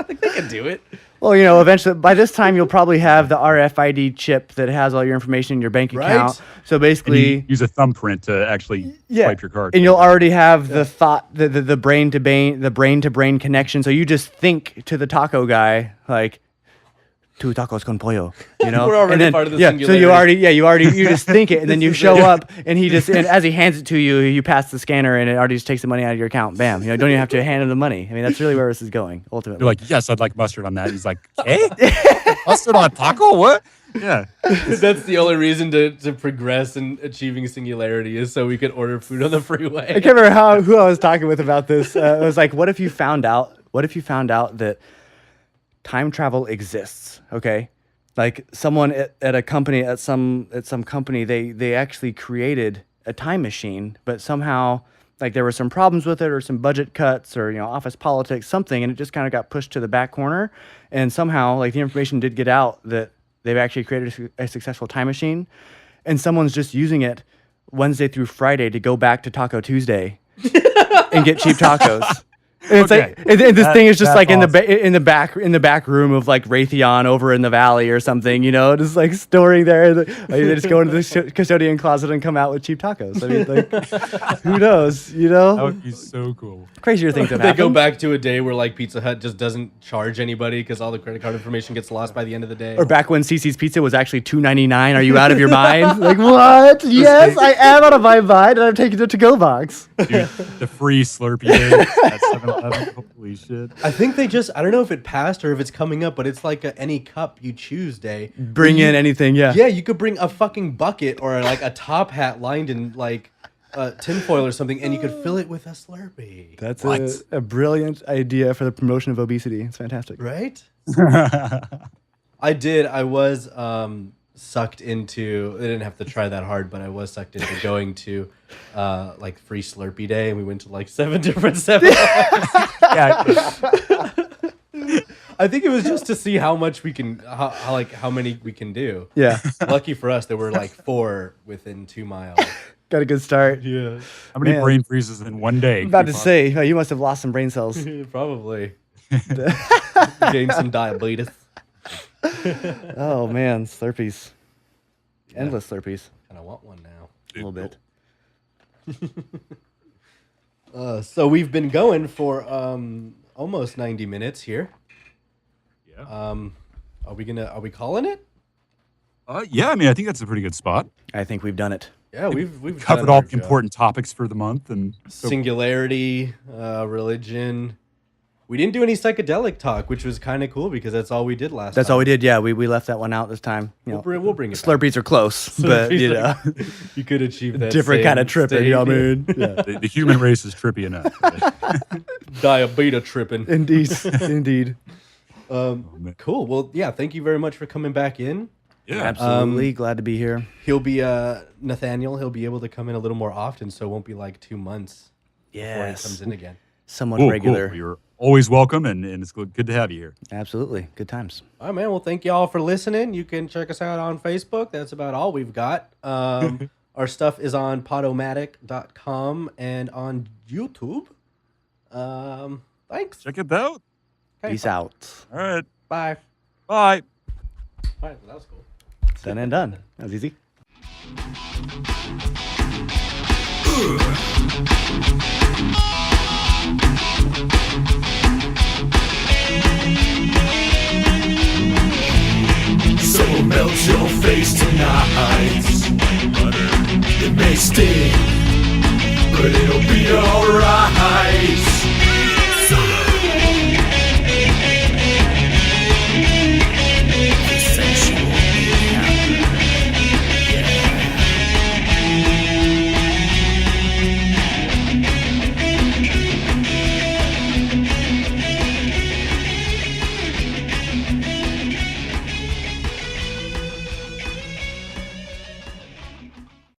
think they can do it. Well, eventually, by this time, you'll probably have the RFID chip that has all your information in your bank Right. account. So and basically, you use a thumbprint to actually swipe your card. and you'll already have the thought, the brain to brain connection. So you just think to the taco guy like, "2 tacos con pollo," We're already and then, part of the So singularity. you just think it, and then you show up, and and as he hands it to you, you pass the scanner, and it already just takes the money out of your account. Bam! Don't even have to hand him the money. I mean, that's really where this is going ultimately. You're like, "Yes, I'd like mustard on that." He's like, "Hey, mustard on a taco? What?" Yeah. That's the only reason to progress in achieving singularity is so we could order food on the freeway. I can't remember who I was talking with about this. It was like, what if you found out that time travel exists? Okay, like someone at a company at some company, they actually created a time machine, but somehow like there were some problems with it, or some budget cuts, or office politics, something, and it just kind of got pushed to the back corner. And somehow, like the information did get out that they've actually created a successful time machine, and someone's just using it Wednesday through Friday to go back to Taco Tuesday and get cheap tacos. And it's Okay. like, and this thing is just That's like in awesome. the back room of like Raytheon over in the valley or something, just like storing there. Like, they just go into the custodian closet and come out with cheap tacos. I mean, like, who knows? That would be so cool. Crazier things have They happened. go back to a day where like Pizza Hut just doesn't charge anybody because all the credit card information gets lost by the end of the day. Or back when CC's Pizza was actually $2.99. Are you out of your mind? Like, what? Yes, I am out of my mind, and I'm taking it to go box. Dude, the free Slurpee day at 7-Eleven. Holy shit. I think I don't know if it passed or if it's coming up, but it's like a any cup you choose day. Bring in anything, yeah. Yeah, you could bring a fucking bucket or like a top hat lined in like tinfoil or something, and you could fill it with a Slurpee. That's What? a brilliant idea for the promotion of obesity. It's fantastic. Right? I was sucked into. I didn't have to try that hard, but I was sucked into going to like free Slurpee day, and we went to like 7 different 7-Elevens. Yeah. I think it was just to see how much we can, how many we can do. Yeah. Lucky for us, there were like 4 within 2 miles. Got a good start. Yeah, How many Man. brain freezes in one day? I'm about to say, you must have lost some brain cells. probably. Gained some diabetes. Oh man, Slurpees. Endless Slurpees. And I want one now. A little bit. So we've been going for almost 90 minutes here. Yeah. Are we calling it? Yeah, I mean, I think that's a pretty good spot. I think we've done it. Yeah, we've Covered done all our the job. important topics for the month, and Singularity, religion. We didn't do any psychedelic talk, which was kind of cool because that's all we did last That's time. all we did. Yeah, we left that one out this time. You know, We'll bring it back. Slurpees are close, but you know, You could achieve that different same kind of tripping. You know what I mean? Yeah. the human race is trippy enough. Diabetes tripping. Indeed, indeed. Cool. Well, yeah, thank you very much for coming back in. Yeah, Absolutely glad to be here. He'll be Nathaniel. He'll be able to come in a little more often, so it won't be like 2 months before he Yes, comes in again. somewhat cool, regular. Cool. You're always welcome, and it's good to have you here. Absolutely, good times. All right, man. Well, thank you all for listening. You can check us out on Facebook. That's about all we've got. Our stuff is on podomatic.com and on YouTube. Thanks. Check it out. Okay, Peace out. All right, Bye. bye. All right, well, that was cool. Done and done. That was easy. So melt your face tonight. It may sting, but it'll be alright.